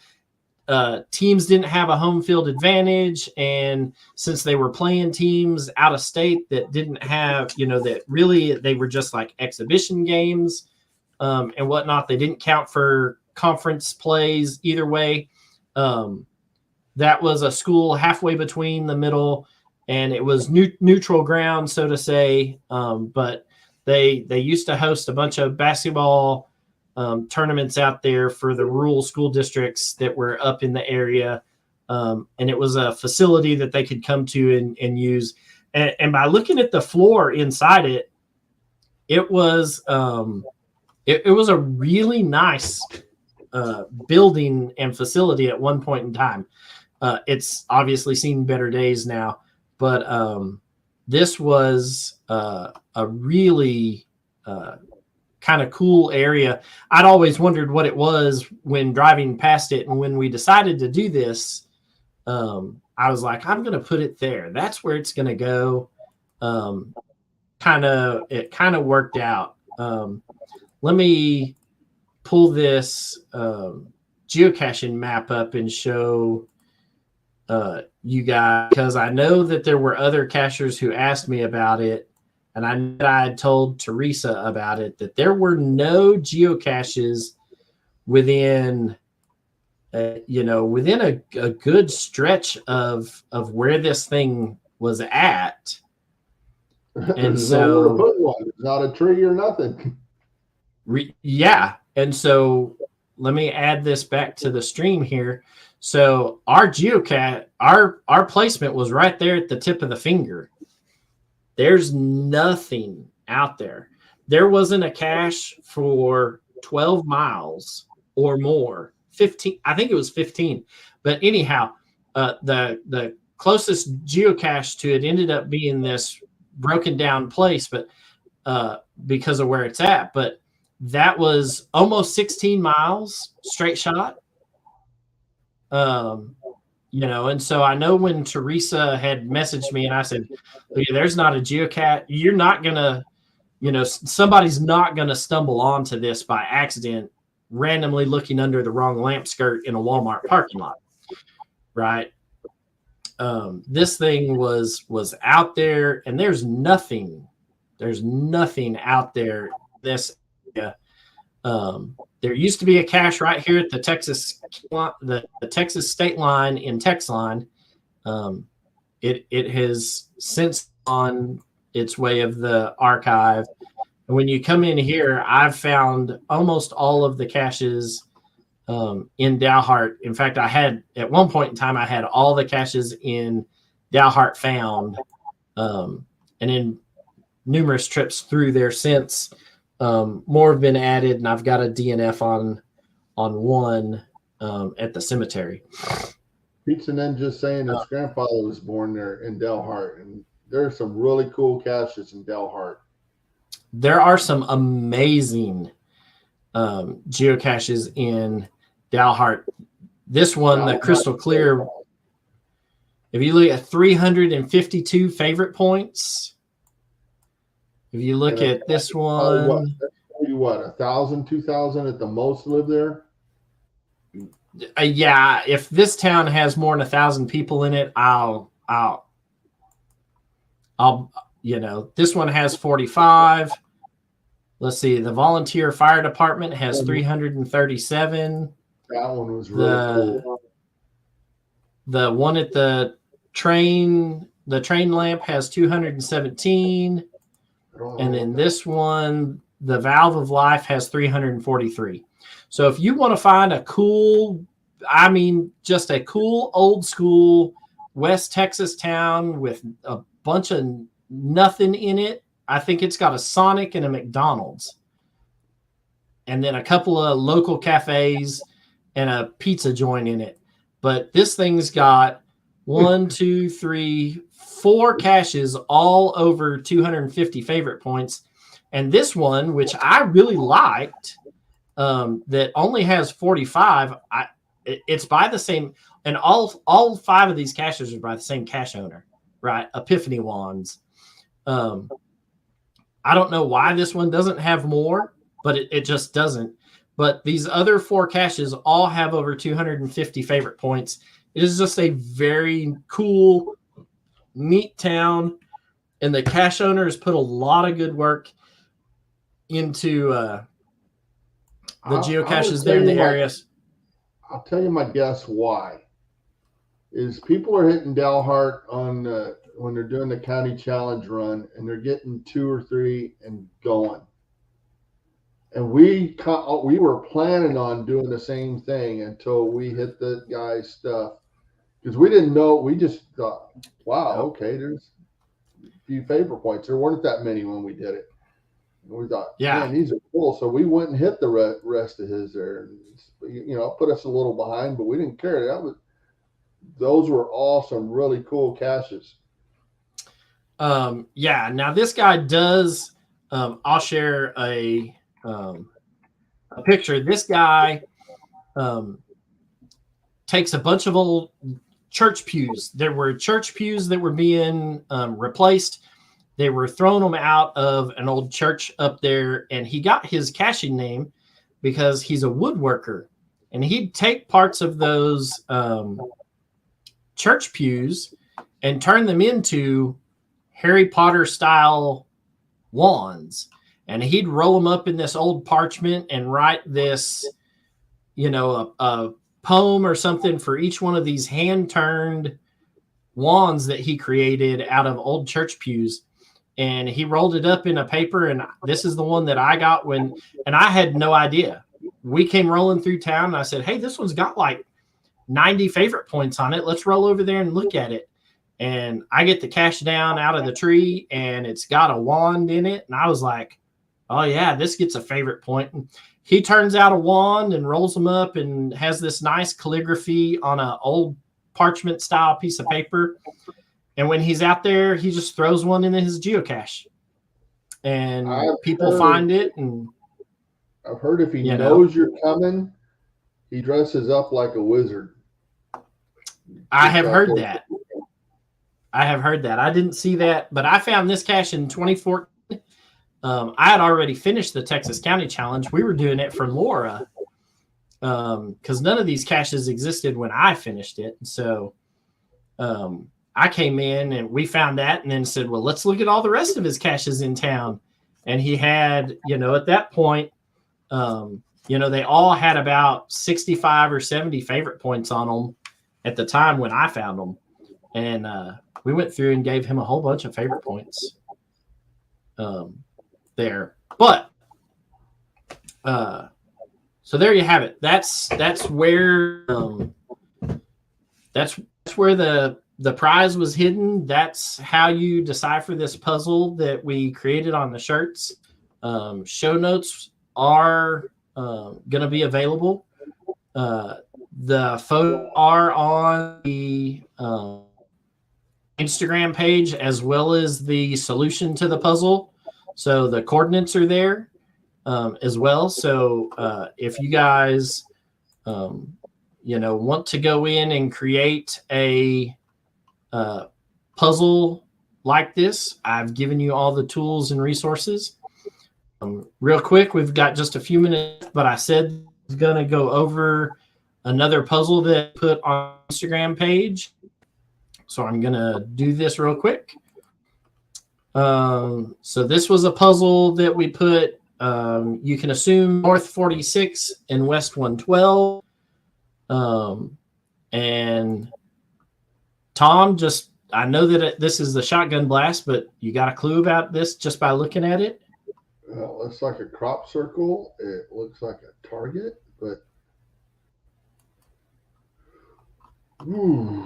teams didn't have a home field advantage. And since they were playing teams out of state that didn't have, that really they were just like exhibition games and whatnot, they didn't count for conference plays either way. That was a school halfway between the middle, and it was neutral ground, so to say. But they used to host a bunch of basketball tournaments out there for the rural school districts that were up in the area. And it was a facility that they could come to and use. And by looking at the floor inside it, it was it was a really nice building and facility at one point in time. It's obviously seen better days now, but this was a really kind of cool area. I'd always wondered what it was when driving past it. And when we decided to do this, I was like, I'm going to put it there. That's where it's going to go. It kind of worked out. Let me pull this geocaching map up and show you guys, because I know that there were other cachers who asked me about it, and I had told Teresa about it, that there were no geocaches within within a good stretch of where this thing was at. And so not a tree or nothing. Yeah. And so let me add this back to the stream here. So our geocache, our placement was right there at the tip of the finger. There's nothing out there. There wasn't a cache for 12 miles or more. 15, I think it was 15. But anyhow, the closest geocache to it ended up being this broken down place, but because of where it's at. But that was almost 16 miles straight shot. And so I know when Teresa had messaged me and I said, there's not a geocache. You're not going to, somebody's not going to stumble onto this by accident, randomly looking under the wrong lamp skirt in a Walmart parking lot. Right. This thing was out there, and there's nothing out there. There used to be a cache right here at the Texas state line in Texline. It has since on its way of the archive. And when you come in here, I've found almost all of the caches in Dalhart. In fact, at one point in time, I had all the caches in Dalhart found, and in numerous trips through there since. More have been added, and I've got a DNF on one at the cemetery. Pizza Ninja saying his grandfather was born there in Dalhart, and there's some really cool caches in Dalhart. There are some amazing geocaches in Dalhart. This one, the Crystal Clear, if you look at 352 favorite points, if you look at this one, what 1,000, 2,000 at the most live there? Yeah, if this town has more than 1,000 people in it, I'll this one has 45. Let's see, the volunteer fire department has 337. That one was really cool. The one at the train lamp has 217. And then this one, the Valve of Life, has 343. So if you want to find a cool, just a cool old school West Texas town with a bunch of nothing in it, I think it's got a Sonic and a McDonald's. And then a couple of local cafes and a pizza joint in it. But this thing's got 1, 2, 3, 4 caches all over 250 favorite points. And this one, which I really liked, that only has 45, it's by the same, and all 5 of these caches are by the same cache owner, right? Epiphany Wands. I don't know why this one doesn't have more, but it just doesn't. But these other 4 caches all have over 250 favorite points. It is just a very cool, neat town, and the cache owners put a lot of good work into the geocaches there in the areas. I'll tell you my guess why. Is people are hitting Dalhart on when they're doing the county challenge run, and they're getting 2 or 3 and going. And we were planning on doing the same thing until we hit the guy's stuff, because we didn't know. We just thought, wow, okay, there's a few favorite points. There weren't that many when we did it. And we thought, yeah, man, these are cool. So we went and hit the rest of his there. And, put us a little behind, but we didn't care. Those were all some really cool caches. Yeah. Now this guy does. I'll share a picture. This guy takes a bunch of old church pews. There were church pews that were being replaced. They were throwing them out of an old church up there, and he got his caching name because he's a woodworker, and he'd take parts of those church pews and turn them into Harry Potter style wands. And he'd roll them up in this old parchment and write this, a poem or something for each one of these hand-turned wands that he created out of old church pews. And he rolled it up in a paper, and this is the one that I got and I had no idea. We came rolling through town, and I said, hey, this one's got like 90 favorite points on it. Let's roll over there and look at it. And I get the cache down out of the tree, and it's got a wand in it. And I was like, oh, yeah, this gets a favorite point. And he turns out a wand and rolls them up and has this nice calligraphy on an old parchment style piece of paper. And when he's out there, he just throws one in his geocache. And people find it. And I've heard if he knows you're coming, he dresses up like a wizard. I have heard that. I didn't see that, but I found this cache in 2014. I had already finished the Texas County Challenge. We were doing it for Laura because none of these caches existed when I finished it. So I came in and we found that and then said, well, let's look at all the rest of his caches in town. And he had, at that point, they all had about 65 or 70 favorite points on them at the time when I found them. And we went through and gave him a whole bunch of favorite points there. But so there you have it. That's where that's where the prize was hidden. That's how you decipher this puzzle that we created on the shirts. Show notes are going to be available. The photos are on the Instagram page as well as the solution to the puzzle. So the coordinates are there as well. So if you guys, want to go in and create a puzzle like this, I've given you all the tools and resources. Real quick, we've got just a few minutes, but I said I was going to go over another puzzle that I put on Instagram page. So I'm going to do this real quick. So this was a puzzle that we put, you can assume North 46 and West 112. And Tom, just I know that this is the shotgun blast, but you got a clue about this just by looking at it? It looks like a crop circle. It looks like a target, but ooh.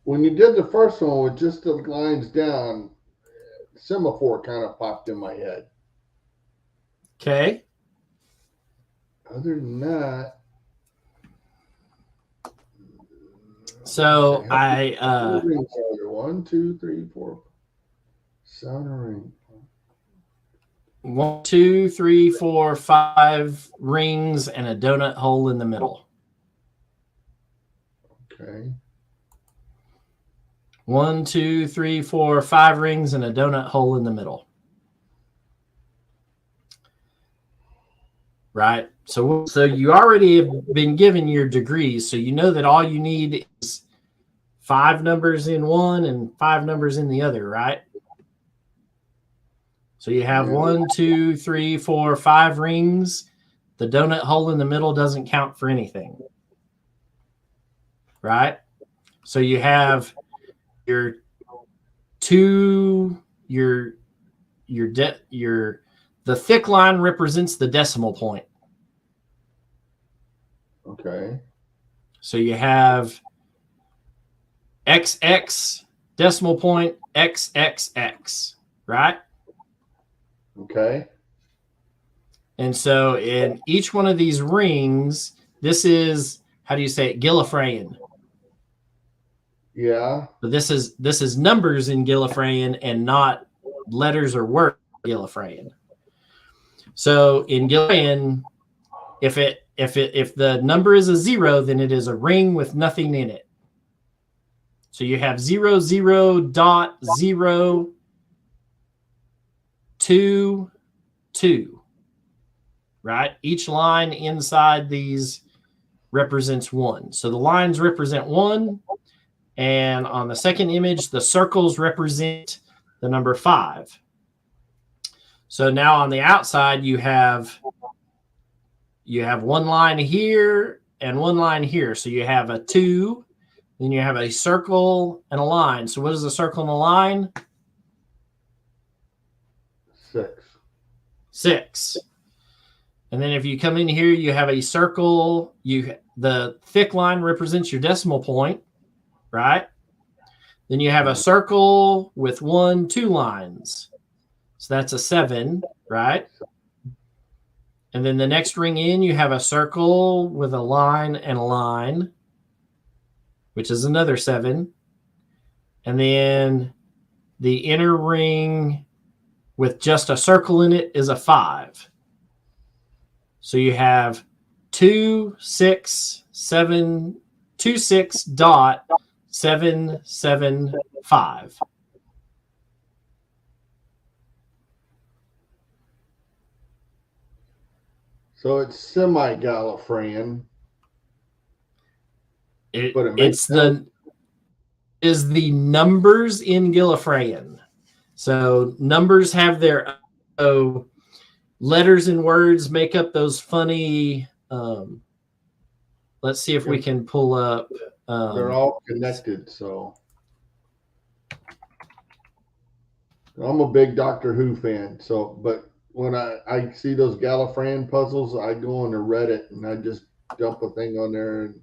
When you did the first one with just the lines down, semaphore kind of popped in my head. Okay. Other than that, so okay, I 1, 2, 3, 4 sound ring. 1, 2, 3, 4, 5 rings and a donut hole in the middle. Okay. 1, 2, 3, 4, 5 rings and a donut hole in the middle. Right. So you already have been given your degrees. So you know that all you need is 5 numbers in one and 5 numbers in the other, right? So you have 1, 2, 3, 4, 5 rings. The donut hole in the middle doesn't count for anything. Right? So you have your the thick line represents the decimal point. Okay. So you have XX decimal point XXX, right? Okay. And so in each one of these rings, this is, how do you say it? Gillifreyan. Yeah. But this is numbers in Gillifreyan and not letters or words in Gillifreyan. So in Gillifreyan, if the number is a 0, then it is a ring with nothing in it. So you have 0, 0, dot, 0, 2, 2. Right? Each line inside these represents 1. So the lines represent 1. And on the second image, the circles represent the number 5. So now on the outside, you have one line here and one line here. So you have a 2, then you have a circle and a line. So what is a circle and a line? 6. 6. And then if you come in here, you have a circle. The thick line represents your decimal point, right? Then you have a circle with 1, 2 lines. So that's a 7, right? And then the next ring in, you have a circle with a line and a line, which is another 7. And then the inner ring with just a circle in it is a 5. So you have 2, 6, 7, 2, 6 dot 7, 7, 5. So it's semi-Gallifreyan. It's the numbers in Gillifreyan. So numbers have their letters and words make up those funny. Let's see if we can pull up. They're all connected, so I'm a big Doctor Who fan. So, but when I see those Gallifreyan puzzles, I go on to Reddit and I just dump a thing on there and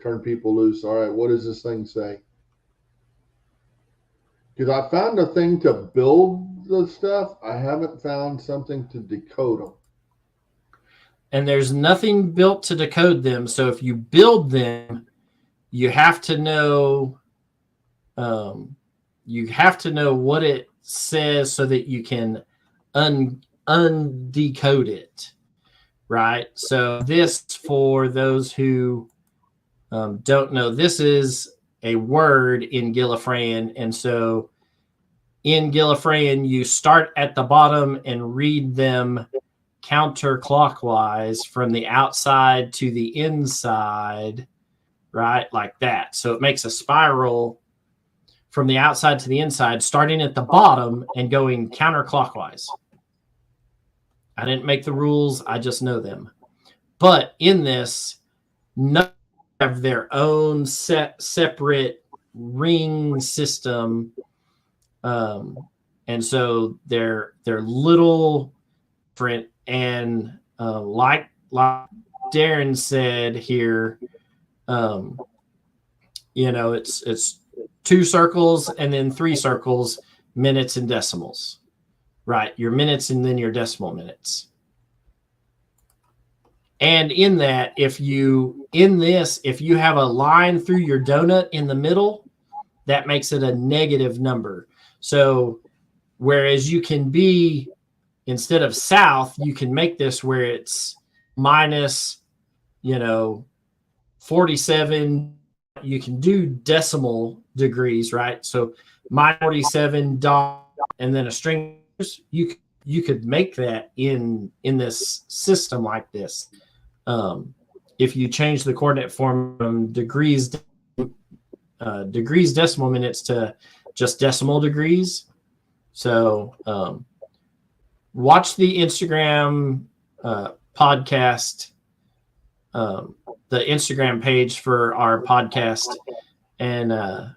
turn people loose. All right, what does this thing say? Because I found a thing to build the stuff. I haven't found something to decode them. And there's nothing built to decode them. So if you build them, you have to know what it says so that you can undecode it, right? So this, for those who don't know, this is a word in Gillifreyan. And so in Gillifreyan, you start at the bottom and read them counterclockwise from the outside to the inside, right? Like that. So it makes a spiral from the outside to the inside, starting at the bottom and going counterclockwise. I didn't make the rules. I just know them. But in this, none have their own separate ring system. And so they're little different. And like Darren said here, it's 2 circles and then 3 circles, minutes and decimals. Right, your minutes and then your decimal minutes. And in that, if you have a line through your donut in the middle, that makes it a negative number. So whereas you can be, instead of south, you can make this where it's minus, 47. You can do decimal degrees, right? So minus 47 dot and then a string. You could make that in this system like this. If you change the coordinate form from degrees decimal minutes to just decimal degrees. So watch the Instagram podcast, the Instagram page for our podcast, and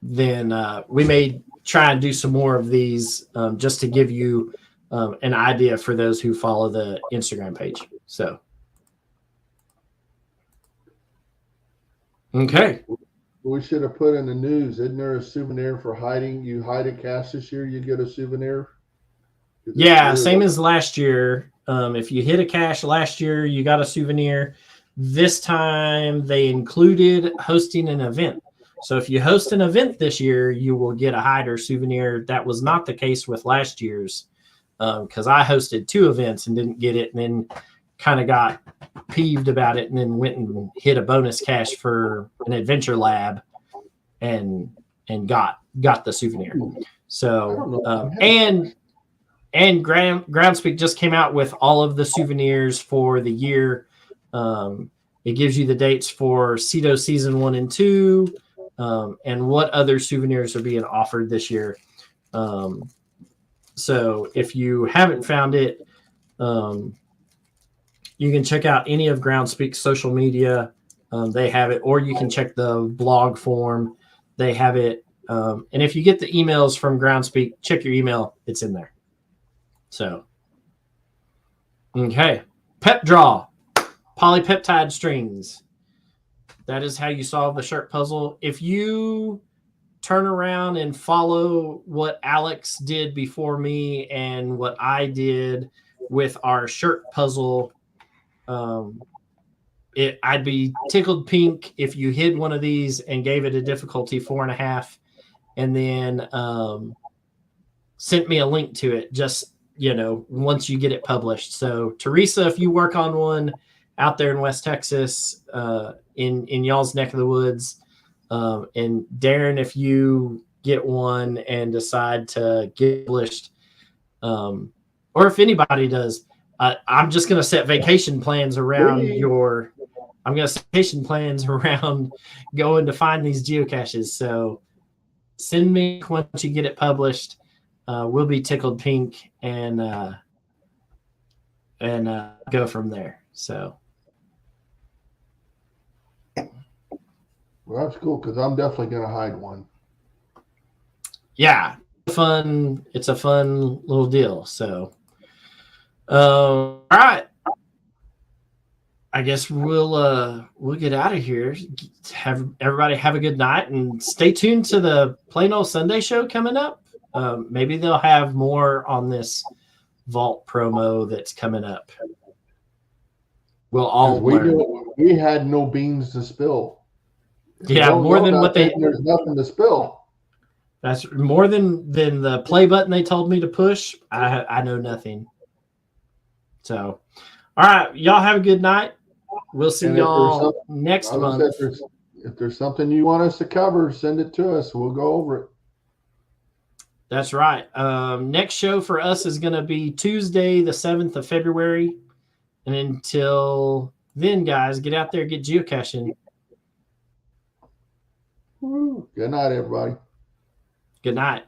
then we may try and do some more of these just to give you an idea for those who follow the Instagram page. So, okay. We should have put in the news. Isn't there a souvenir for hiding? You hide a cash this year, you get a souvenir. Yeah, same as last year. If you hit a cache last year, you got a souvenir. This time they included hosting an event. So if you host an event this year, you will get a hider souvenir. That was not the case with last year's, because I hosted 2 events and didn't get it, and then kind of got peeved about it, and then went and hit a bonus cache for an adventure lab and got the souvenir. So and Groundspeak just came out with all of the souvenirs for the year. It gives you the dates for CETO season 1 and 2. And what other souvenirs are being offered this year. So if you haven't found it, you can check out any of Groundspeak's social media. They have it, or you can check the blog form. They have it. And if you get the emails from Groundspeak, check your email. It's in there. So, okay. Pep draw, polypeptide strings. That is how you solve the shirt puzzle. If you turn around and follow what Alex did before me and what I did with our shirt puzzle, I'd be tickled pink if you hid one of these and gave it a difficulty 4.5, and then sent me a link to it just, once you get it published. So Teresa, if you work on one out there in West Texas, in y'all's neck of the woods, and Darren, if you get one and decide to get published, or if anybody does, I'm just going to set vacation plans around going to find these geocaches. So send me once you get it published. We'll be tickled pink and go from there. So. Well, that's cool, because I'm definitely going to hide one. Yeah, it's a fun little deal. So, all right. I guess we'll get out of here. Everybody have a good night, and stay tuned to the Plain Old Sunday show coming up. Maybe they'll have more on this vault promo that's coming up. We'll all we had no beans to spill. Yeah, more than what there's nothing to spill. That's more than the play button they told me to push. I know nothing. So, all right, y'all have a good night. We'll see y'all next month. If there's something you want us to cover, send it to us. We'll go over it. That's right. Next show for us is going to be Tuesday, the 7th of February. And until then, guys, get out there, get geocaching. Good night, everybody. Good night.